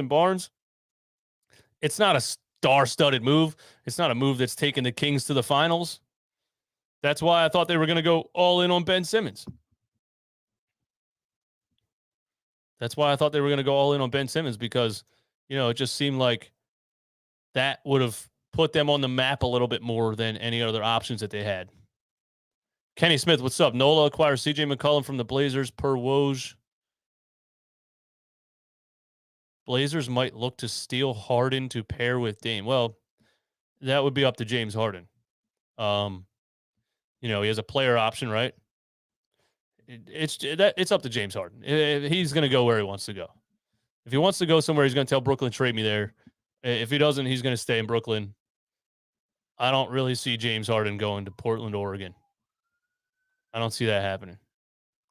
Barnes. It's not a star-studded move. It's not a move that's taken the Kings to the finals. That's why I thought they were going to go all in on Ben Simmons. That's why I thought they were going to go all in on Ben Simmons because, it just seemed like that would have put them on the map a little bit more than any other options that they had. Kenny Smith, what's up? NOLA acquires CJ McCollum from the Blazers per Woj. Blazers might look to steal Harden to pair with Dame. Well, that would be up to James Harden. He has a player option, right? It's up to James Harden. He's going to go where he wants to go. If he wants to go somewhere, he's going to tell Brooklyn, trade me there. If he doesn't, he's going to stay in Brooklyn. I don't really see James Harden going to Portland, Oregon. I don't see that happening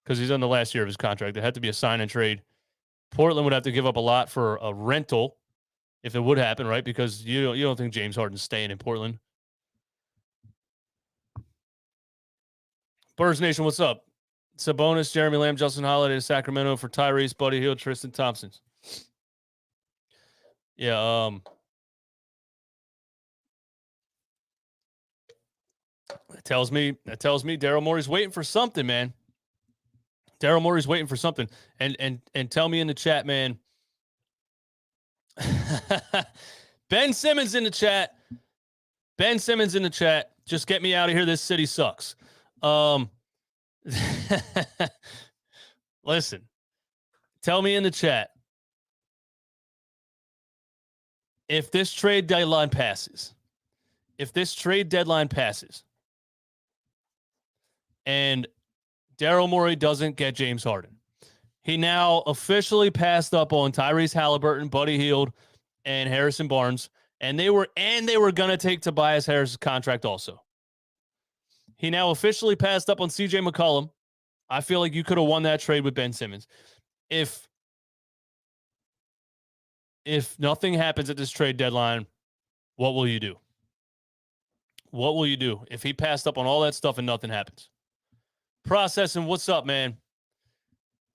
because he's on the last year of his contract. It had to be a sign and trade. Portland would have to give up a lot for a rental if it would happen, right? Because you don't think James Harden's staying in Portland. Birds Nation, what's up? Sabonis, Jeremy Lamb, Justin Holiday to Sacramento for Tyrese, Buddy Hield, Tristan Thompson. Yeah, that tells me Daryl Morey's waiting for something, man. Daryl Morey's waiting for something. And tell me in the chat, man. Ben Simmons in the chat. Ben Simmons in the chat. Just get me out of here. This city sucks. Listen. Tell me in the chat. If this trade deadline passes, and Daryl Morey doesn't get James Harden, he now officially passed up on Tyrese Halliburton, Buddy Hield, and Harrison Barnes, and they were going to take Tobias Harris' contract also. He now officially passed up on CJ McCollum. I feel like you could have won that trade with Ben Simmons. If nothing happens at this trade deadline, what will you do? What will you do if he passed up on all that stuff and nothing happens? Processing, what's up, man?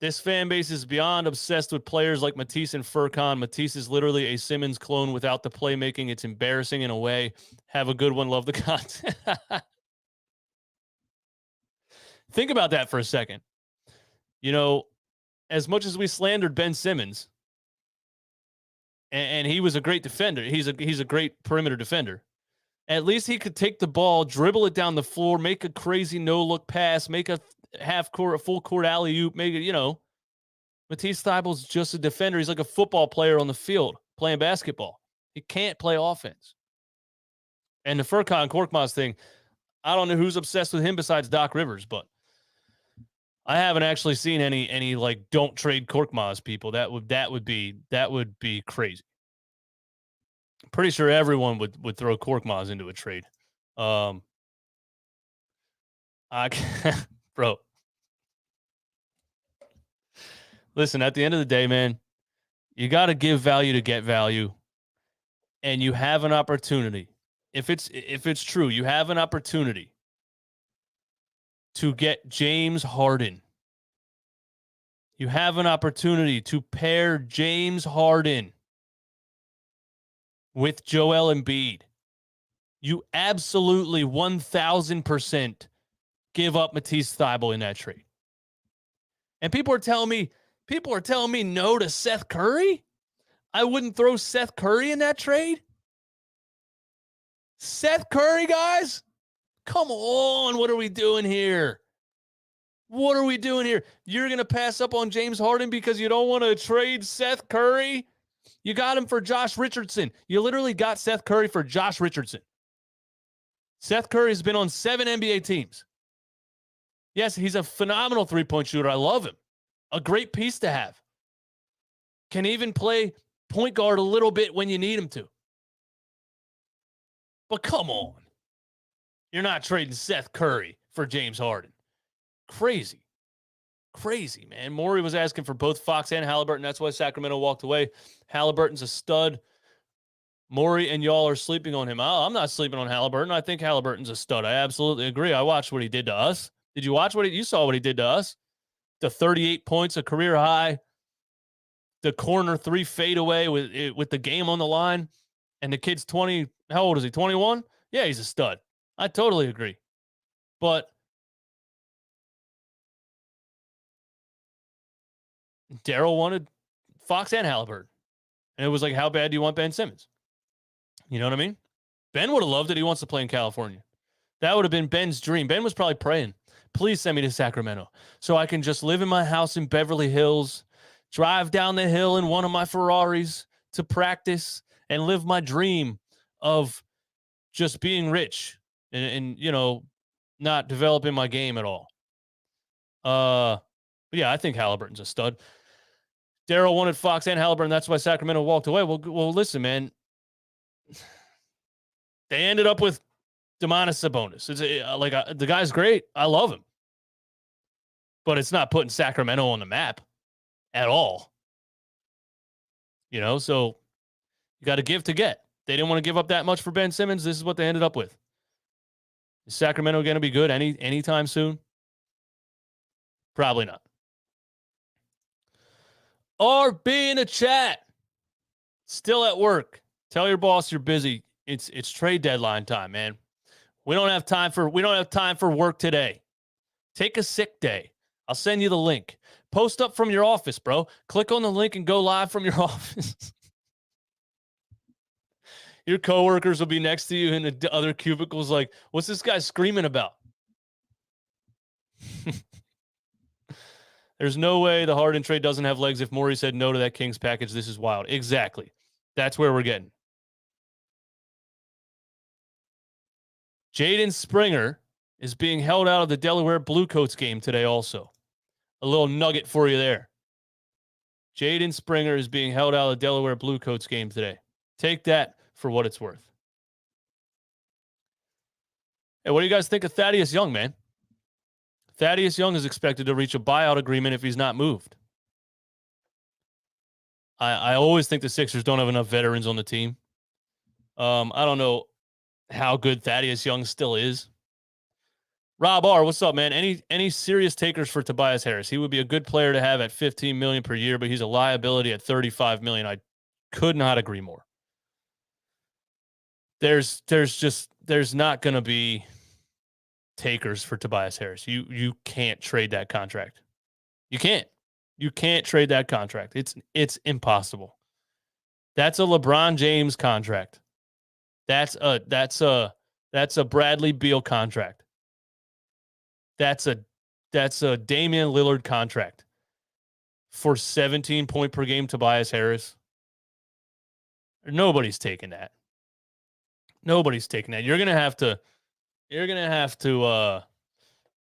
This fan base is beyond obsessed with players like Matisse and Furkan. Matisse is literally a Simmons clone without the playmaking. It's embarrassing in a way. Have a good one. Love the content. Think about that for a second. As much as we slandered Ben Simmons, and he was a great defender, he's a great perimeter defender. At least he could take the ball, dribble it down the floor, make a crazy no-look pass, make a half-court, a full-court alley-oop, make it, Matisse Thybulle's just a defender. He's like a football player on the field playing basketball. He can't play offense. And the Furkan Korkmaz thing, I don't know who's obsessed with him besides Doc Rivers, but I haven't actually seen any like don't trade Korkmaz people. That would be crazy. I'm pretty sure everyone would throw Korkmaz into a trade. Bro. Listen, at the end of the day, man, you got to give value to get value, and you have an opportunity. If it's true, you have an opportunity to get James Harden. You have an opportunity to pair James Harden with Joel Embiid. You absolutely 1,000% give up Matisse Thybulle in that trade. And people are telling me no to Seth Curry? I wouldn't throw Seth Curry in that trade? Seth Curry, guys? Come on, what are we doing here? What are we doing here? You're going to pass up on James Harden because you don't want to trade Seth Curry? You got him for Josh Richardson. You literally got Seth Curry for Josh Richardson. Seth Curry has been on 7 NBA teams. Yes, he's a phenomenal three-point shooter. I love him. A great piece to have. Can even play point guard a little bit when you need him to. But come on. You're not trading Seth Curry for James Harden. Crazy. Crazy, man. Morey was asking for both Fox and Halliburton. That's why Sacramento walked away. Halliburton's a stud. Morey and y'all are sleeping on him. I'm not sleeping on Halliburton. I think Halliburton's a stud. I absolutely agree. I watched what he did to us. Did you watch you saw what he did to us? The 38 points, a career high. The corner 3 fadeaway with the game on the line. And the kid's 20. How old is he? 21? Yeah, he's a stud. I totally agree. But Daryl wanted Fox and Halliburton. And it was like, how bad do you want Ben Simmons? You know what I mean? Ben would have loved it. He wants to play in California. That would have been Ben's dream. Ben was probably praying, please send me to Sacramento so I can just live in my house in Beverly Hills, drive down the hill in one of my Ferraris to practice and live my dream of just being rich and not developing my game at all. But yeah, I think Halliburton's a stud. Daryl wanted Fox and Halliburton. That's why Sacramento walked away. Well, listen, man. They ended up with Domantas Sabonis. It's the guy's great. I love him. But it's not putting Sacramento on the map at all. So you got to give to get. They didn't want to give up that much for Ben Simmons. This is what they ended up with. Is Sacramento going to be good anytime soon? Probably not. RB in the chat. Still at work. Tell your boss you're busy. It's trade deadline time, man. We don't have time for work today. Take a sick day. I'll send you the link. Post up from your office, bro. Click on the link and go live from your office. Your coworkers will be next to you in the other cubicles like, what's this guy screaming about? There's no way the Harden trade doesn't have legs if Morey said no to that Kings package. This is wild. Exactly. That's where we're getting. Jaden Springer is being held out of the Delaware Bluecoats game today also. A little nugget for you there. Jaden Springer is being held out of the Delaware Bluecoats game today. Take that for what it's worth. Hey, what do you guys think of Thaddeus Young, man? Thaddeus Young is expected to reach a buyout agreement if he's not moved. I always think the Sixers don't have enough veterans on the team. I don't know how good Thaddeus Young still is. Rob R., what's up, man? Any serious takers for Tobias Harris? He would be a good player to have at $15 million per year, but he's a liability at $35 million. I could not agree more. There's not going to be takers for Tobias Harris. You can't trade that contract. You can't trade that contract. It's impossible. That's a LeBron James contract. That's a Bradley Beal contract. That's a Damian Lillard contract for 17 point per game Tobias Harris. Nobody's taking that. Nobody's taking that. You're gonna have to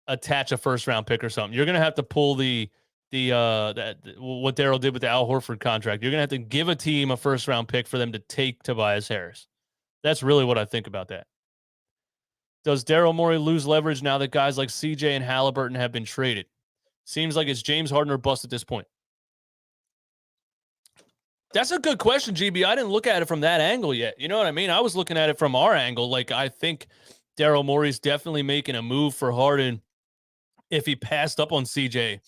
attach a first round pick or something. You're gonna have to pull what Daryl did with the Al Horford contract. You're gonna have to give a team a first round pick for them to take Tobias Harris. That's really what I think about that. Does Daryl Morey lose leverage now that guys like CJ and Halliburton have been traded? Seems like it's James Harden or bust at this point. That's a good question, GB. I didn't look at it from that angle yet. You know what I mean? I was looking at it from our angle. Like, I think Daryl Morey's definitely making a move for Harden if he passed up on CJ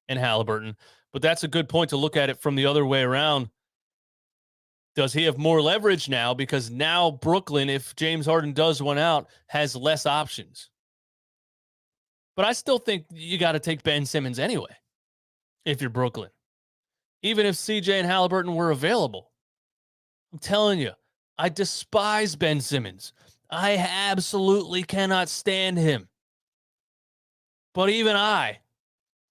and Halliburton. But that's a good point to look at it from the other way around. Does he have more leverage now? Because now Brooklyn, if James Harden does one out, has less options. But I still think you got to take Ben Simmons anyway if you're Brooklyn. Even if CJ and Halliburton were available. I'm telling you, I despise Ben Simmons. I absolutely cannot stand him. But even I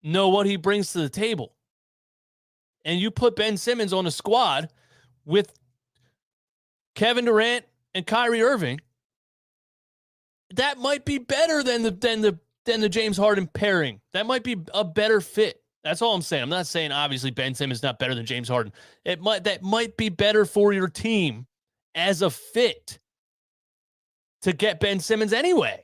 know what he brings to the table. And you put Ben Simmons on a squad with Kevin Durant and Kyrie Irving, that might be better than the James Harden pairing. That might be a better fit. That's all I'm saying. I'm not saying obviously Ben Simmons is not better than James Harden. That might be better for your team as a fit to get Ben Simmons anyway.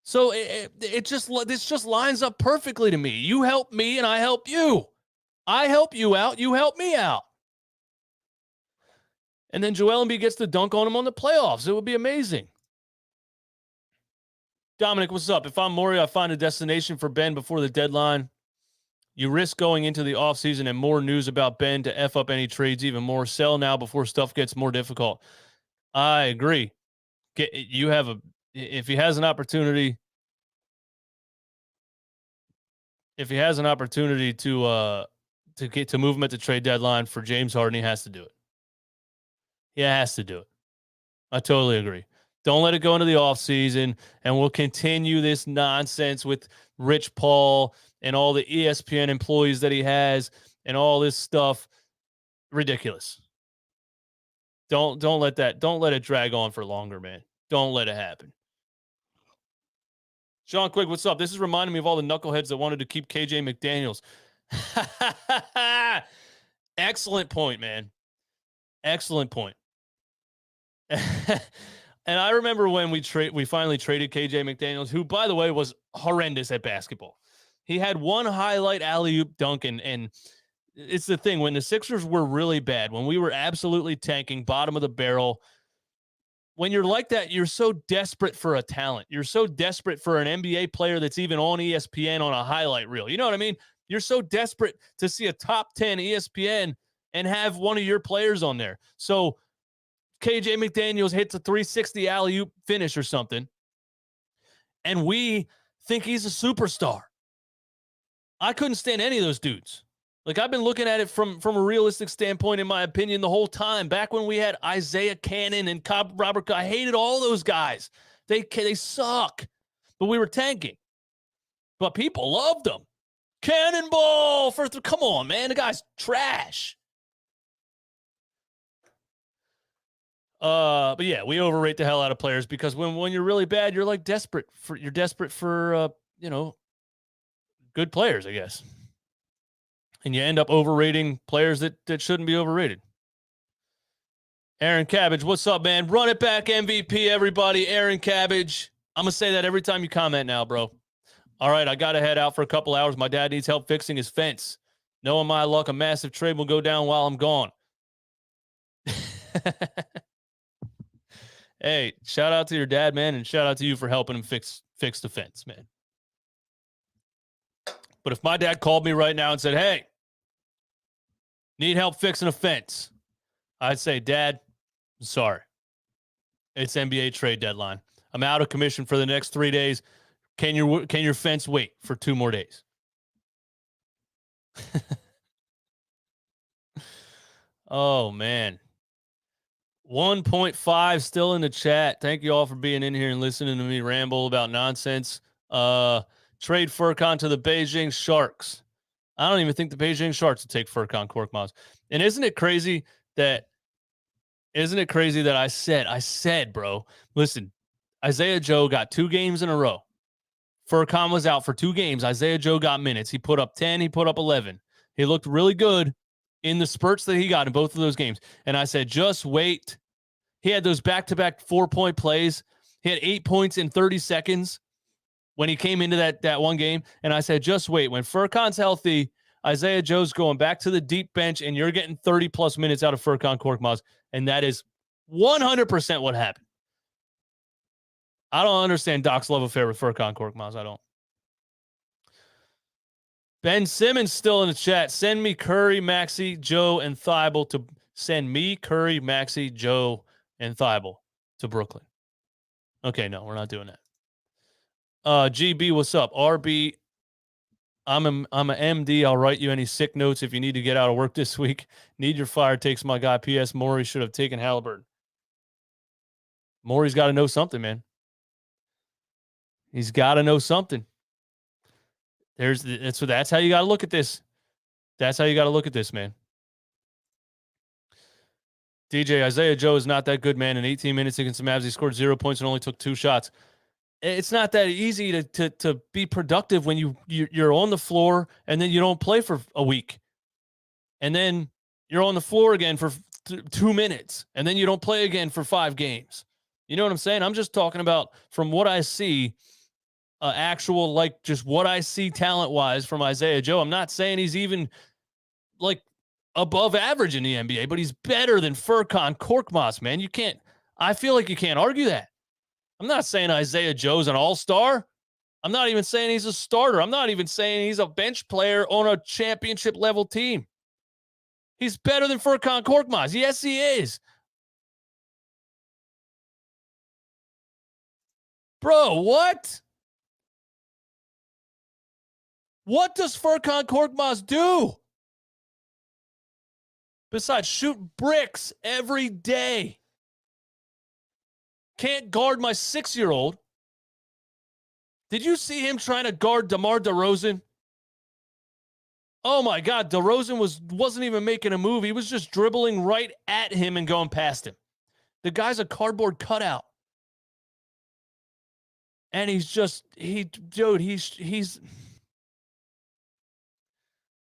So this just lines up perfectly to me. You help me and I help you. I help you out, you help me out. And then Joel Embiid gets to dunk on him on the playoffs. It would be amazing. Dominic, what's up? If I'm Morey, I find a destination for Ben before the deadline. You risk going into the offseason and more news about Ben to F up any trades even more. Sell now before stuff gets more difficult. I agree. If he has an opportunity to move him at the trade deadline for James Harden, he has to do it. He has to do it. I totally agree. Don't let it go into the offseason, and we'll continue this nonsense with Rich Paul and all the ESPN employees that he has and all this stuff. Ridiculous. Don't let it drag on for longer, man. Don't let it happen. Sean Quick, what's up? This is reminding me of all the knuckleheads that wanted to keep KJ McDaniels. Excellent point, man. Excellent point. And I remember when we finally traded KJ McDaniels, who, by the way, was horrendous at basketball. He had one highlight alley-oop dunk, and it's the thing. When the Sixers were really bad, when we were absolutely tanking, bottom of the barrel, when you're like that, you're so desperate for a talent. You're so desperate for an NBA player that's even on ESPN on a highlight reel. You know what I mean? You're so desperate to see a top 10 ESPN and have one of your players on there. So KJ McDaniels hits a 360 alley-oop finish or something, and we think he's a superstar. I couldn't stand any of those dudes. Like, I've been looking at it from a realistic standpoint, in my opinion, the whole time. Back when we had Isaiah Cannon and Robert, I hated all those guys. They suck. But we were tanking. But people loved them. Cannonball come on, man. The guy's trash. But yeah, we overrate the hell out of players because when you're really bad, you're like desperate for good players, I guess. And you end up overrating players that shouldn't be overrated. Aaron Cabbage, what's up, man? Run it back, MVP, everybody. Aaron Cabbage. I'm going to say that every time you comment now, bro. All right, I got to head out for a couple hours. My dad needs help fixing his fence. Knowing my luck, a massive trade will go down while I'm gone. Hey, shout out to your dad, man, and shout out to you for helping him fix the fence, man. But if my dad called me right now and said, hey, need help fixing a fence, I'd say, Dad, I'm sorry. It's NBA trade deadline. I'm out of commission for the next 3 days. Can your fence wait for 2 more days? Oh, man. 1.5 still in the chat. Thank you all for being in here and listening to me ramble about nonsense. Trade Furkan to the Beijing Sharks. I don't even think the Beijing Sharks would take Furkan Korkmaz. And isn't it crazy that I said, bro, listen, Isaiah Joe got 2 games in a row. Furkan was out for 2 games. Isaiah Joe got minutes. He put up 10. He put up 11. He looked really good in the spurts that he got in both of those games. And I said, just wait. He had those back-to-back 4-point plays. He had 8 points in 30 seconds when he came into that one game. And I said, just wait. When Furkan's healthy, Isaiah Joe's going back to the deep bench, and you're getting 30-plus minutes out of Furkan Korkmaz. And that is 100% what happened. I don't understand Doc's love affair with Furkan Korkmaz. I don't. Ben Simmons still in the chat. Send me Curry, Maxey, Joe, and Thibault to Brooklyn. Okay, no, we're not doing that. GB, what's up? RB, I'm a MD. I'll write you any sick notes if you need to get out of work this week. Need your fire takes, my guy. P.S. Morey should have taken Halliburton. Morey's got to know something, man. He's got to know something. That's how you got to look at this. That's how you got to look at this, man. DJ, Isaiah Joe is not that good, man. In 18 minutes against the Mavs, he scored 0 points and only took 2 shots. It's not that easy to be productive when you're on the floor and then you don't play for a week. And then you're on the floor again for 2 minutes and then you don't play again for 5 games. You know what I'm saying? I'm just talking about from what I see, actual, like just what I see talent-wise from Isaiah Joe. I'm not saying he's even like above average in the NBA, but he's better than Furkan Korkmaz, man. I feel like you can't argue that. I'm not saying Isaiah Joe's an all-star. I'm not even saying he's a starter. I'm not even saying he's a bench player on a championship level team. He's better than Furkan Korkmaz. Yes, he is. Bro, what? What does Furkan Korkmaz do? Besides shoot bricks every day. Can't guard my 6-year-old. Did you see him trying to guard DeMar DeRozan? Oh my God, DeRozan wasn't even making a move. He was just dribbling right at him and going past him. The guy's a cardboard cutout. And he's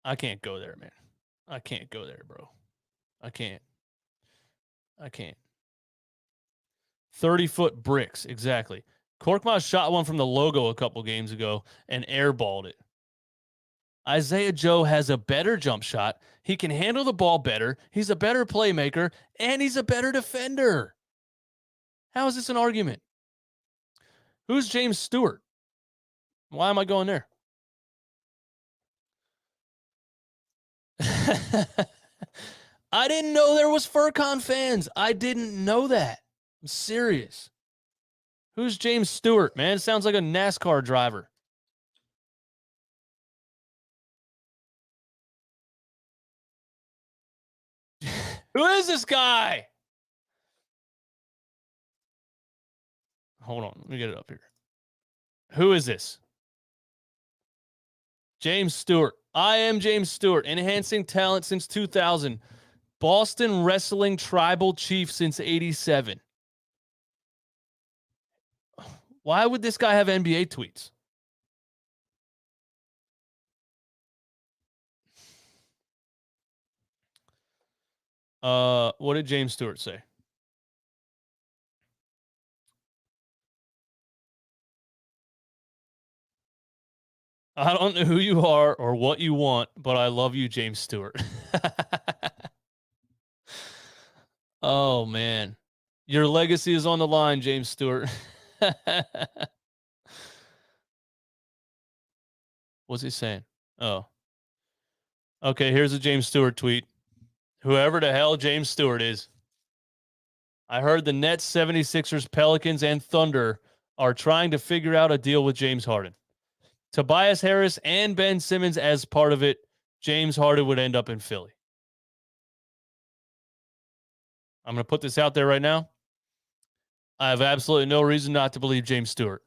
I can't go there, man. I can't go there, bro. I can't. 30-foot bricks, exactly. Korkmaz shot one from the logo a couple games ago and airballed it. Isaiah Joe has a better jump shot. He can handle the ball better. He's a better playmaker, and he's a better defender. How is this an argument? Who's James Stewart? Why am I going there? I didn't know there was Furkan fans. I didn't know that. I'm serious. Who's James Stewart, man? Sounds like a NASCAR driver. Who is this guy? Hold on. Let me get it up here. Who is this? James Stewart. I am James Stewart. Enhancing talent since 2000. Boston Wrestling Tribal Chief since 87. Why would this guy have NBA tweets? What did James Stewart say? I don't know who you are or what you want, but I love you, James Stewart. Oh, man. Your legacy is on the line, James Stewart. What's he saying? Oh. Okay, here's a James Stewart tweet. Whoever the hell James Stewart is. I heard the Nets, 76ers, Pelicans, and Thunder are trying to figure out a deal with James Harden. Tobias Harris and Ben Simmons as part of it. James Harden would end up in Philly. I'm going to put this out there right now. I have absolutely no reason not to believe James Stewart.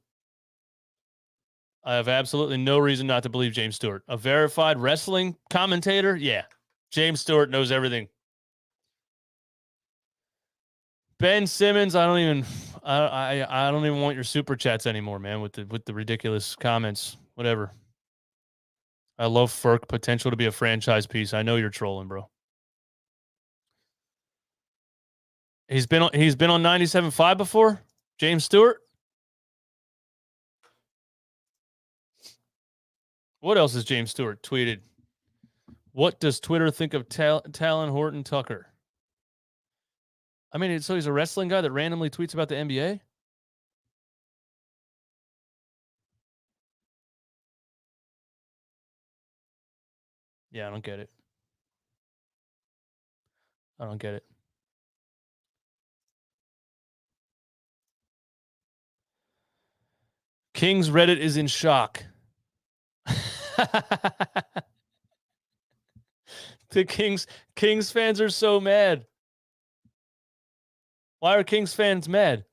I have absolutely no reason not to believe James Stewart. A verified wrestling commentator? Yeah. James Stewart knows everything. Ben Simmons, I don't even want your super chats anymore, man, with the ridiculous comments. Whatever. I love Furk, potential to be a franchise piece. I know you're trolling, bro. He's been on 97.5 before? James Stewart? What else has James Stewart tweeted? What does Twitter think of Talon Horton Tucker? I mean, so he's a wrestling guy that randomly tweets about the NBA? Yeah, I don't get it. I don't get it. Kings Reddit is in shock. The Kings fans are so mad. Why are Kings fans mad?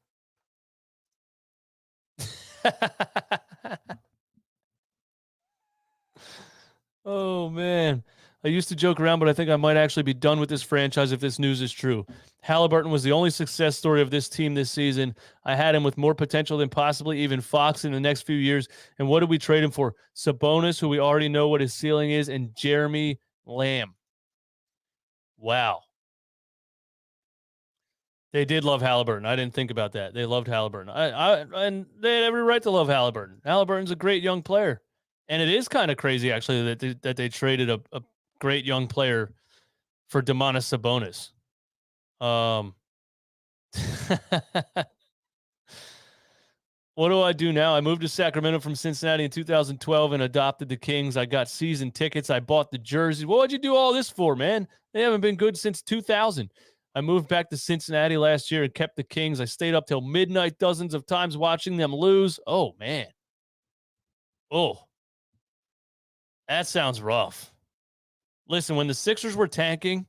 Oh, man. I used to joke around, but I think I might actually be done with this franchise if this news is true. Halliburton was the only success story of this team this season. I had him with more potential than possibly even Fox in the next few years. And what did we trade him for? Sabonis, who we already know what his ceiling is, and Jeremy Lamb. Wow. They did love Halliburton. I didn't think about that. They loved Halliburton. And they had every right to love Halliburton. Halliburton's a great young player. And it is kind of crazy, actually, that they traded a great young player for Domantas Sabonis. What do I do now? I moved to Sacramento from Cincinnati in 2012 and adopted the Kings. I got season tickets. I bought the jerseys. What would you do all this for, man? They haven't been good since 2000. I moved back to Cincinnati last year and kept the Kings. I stayed up till midnight dozens of times watching them lose. Oh, man. Oh, that sounds rough. Listen, when the Sixers were tanking,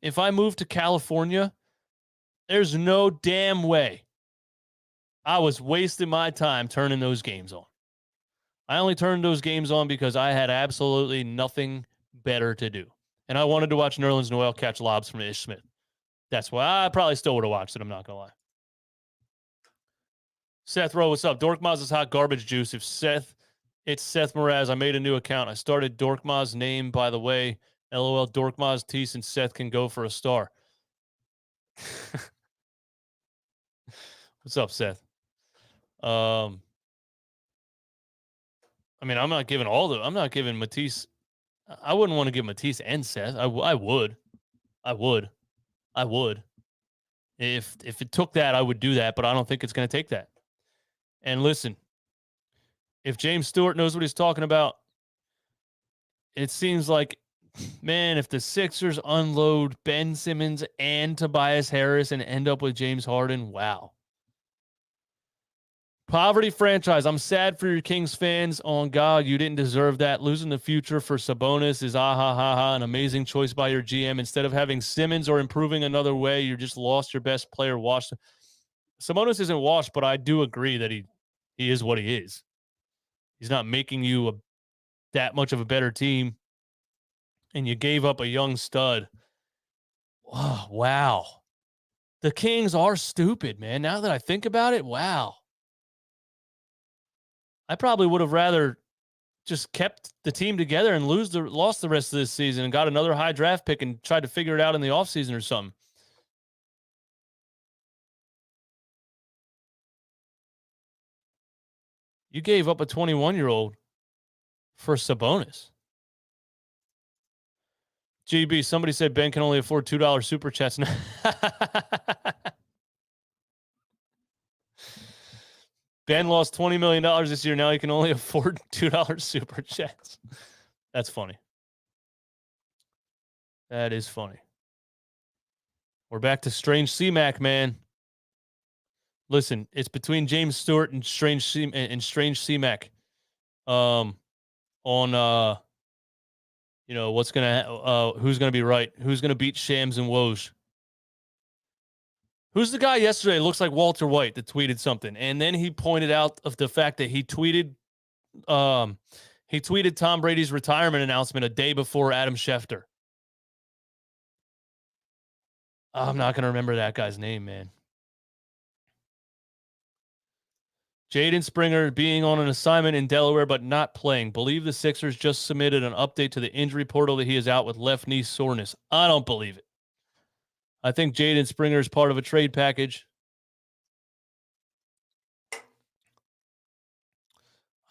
if I moved to California, there's no damn way I was wasting my time turning those games on. I only turned those games on because I had absolutely nothing better to do. And I wanted to watch Nerlens Noel catch lobs from Ish Smith. That's why I probably still would have watched it. I'm not going to lie. Seth Rowe, what's up? Dorkmaz is hot garbage juice. It's Seth Mraz. I made a new account. I started Dorkmaz name, by the way. LOL, Dorkmaz, Tease, and Seth can go for a star. What's up, Seth? I mean, I'm not giving Matisse. I wouldn't want to give Matisse and Seth. I would. If it took that, I would do that, but I don't think it's going to take that. And listen, if James Stewart knows what he's talking about, it seems like, man, if the Sixers unload Ben Simmons and Tobias Harris and end up with James Harden, wow. Poverty franchise. I'm sad for your Kings fans. On God, you didn't deserve that. Losing the future for Sabonis is an amazing choice by your GM. Instead of having Simmons or improving another way, you just lost your best player. Washed. Sabonis isn't washed, but I do agree that he is what he is. He's not making you that much of a better team, and you gave up a young stud. Oh, wow. The Kings are stupid, man. Now that I think about it, wow. I probably would have rather just kept the team together and lost the rest of this season and got another high draft pick and tried to figure it out in the offseason or something. You gave up a 21-year-old for Sabonis. GB, somebody said Ben can only afford $2 super chats now. Ben lost $20 million this year. Now he can only afford $2 super chats. That's funny. That is funny. We're back to Strange C-Mac, man. Listen, it's between James Stewart and Strange C-Mac. On what's gonna who's gonna be right? Who's gonna beat Shams and Woj? Who's the guy yesterday? Looks like Walter White that tweeted something, and then he pointed out of the fact that he tweeted Tom Brady's retirement announcement a day before Adam Schefter. I'm not gonna remember that guy's name, man. Jaden Springer being on an assignment in Delaware but not playing. Believe the Sixers just submitted an update to the injury portal that he is out with left knee soreness. I don't believe it. I think Jaden Springer is part of a trade package.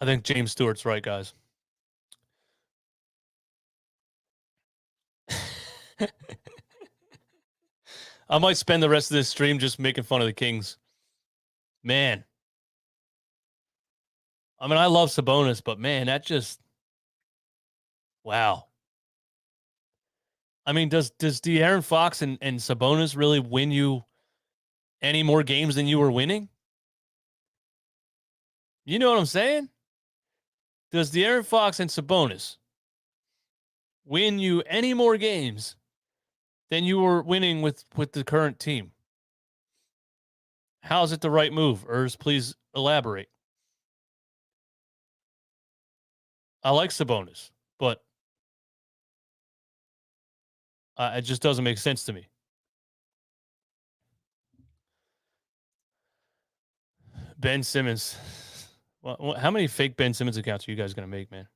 I think James Stewart's right, guys. I might spend the rest of this stream just making fun of the Kings. Man. I mean, I love Sabonis, but man, that just, wow. I mean, does De'Aaron Fox and Sabonis really win you any more games than you were winning? You know what I'm saying? Does De'Aaron Fox and Sabonis win you any more games than you were winning with the current team? How's it the right move? Urs, please elaborate. I like Sabonis, but It just doesn't make sense to me. Ben Simmons. Well, how many fake Ben Simmons accounts are you guys going to make, man?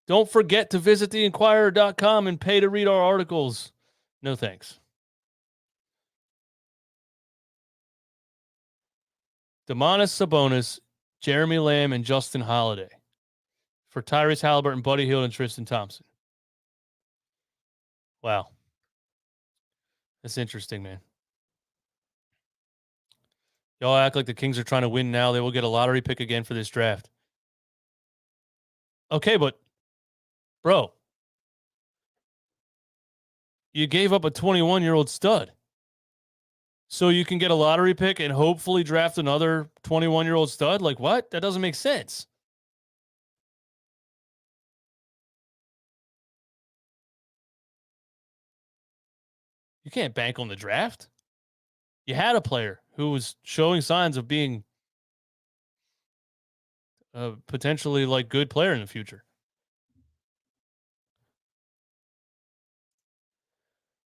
Don't forget to visit theinquirer.com and pay to read our articles. No thanks. Domantas Sabonis, Jeremy Lamb, and Justin Holiday for Tyrese Halliburton, Buddy Hield, and Tristan Thompson. Wow. That's interesting, man. Y'all act like the Kings are trying to win now. They will get a lottery pick again for this draft. Okay, but, bro, you gave up a 21-year-old stud. So you can get a lottery pick and hopefully draft another 21-year-old stud? Like, what? That doesn't make sense. You can't bank on the draft. You had a player who was showing signs of being a potentially like good player in the future.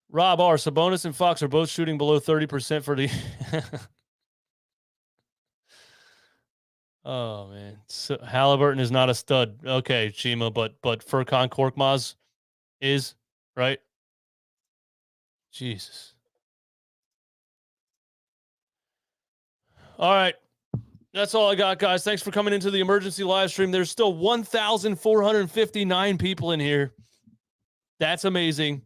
Rob R. Sabonis and Fox are both shooting below 30% for the. Oh man, so Halliburton is not a stud. Okay, Shima, but Furkan Korkmaz is, right? Jesus. All right. That's all I got, guys. Thanks for coming into the emergency live stream. There's still 1,459 people in here. That's amazing.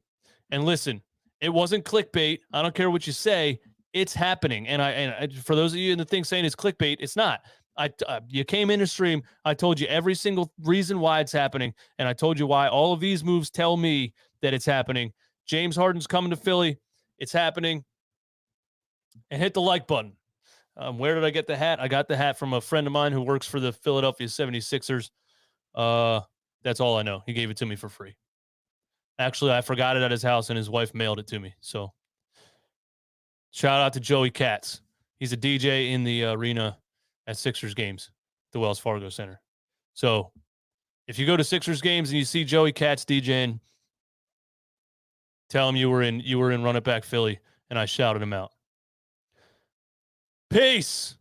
And listen, it wasn't clickbait. I don't care what you say. It's happening. And I for those of you in the thing saying it's clickbait, it's not. You came in a stream. I told you every single reason why it's happening. And I told you why all of these moves tell me that it's happening. James Harden's coming to Philly. It's happening. And hit the like button. Where did I get the hat? I got the hat from a friend of mine who works for the Philadelphia 76ers. That's all I know. He gave it to me for free. Actually, I forgot it at his house, and his wife mailed it to me. So shout out to Joey Katz. He's a DJ in the arena at Sixers games, the Wells Fargo Center. So if you go to Sixers games and you see Joey Katz DJing, tell him you were in Run It Back Philly, and I shouted him out. Peace.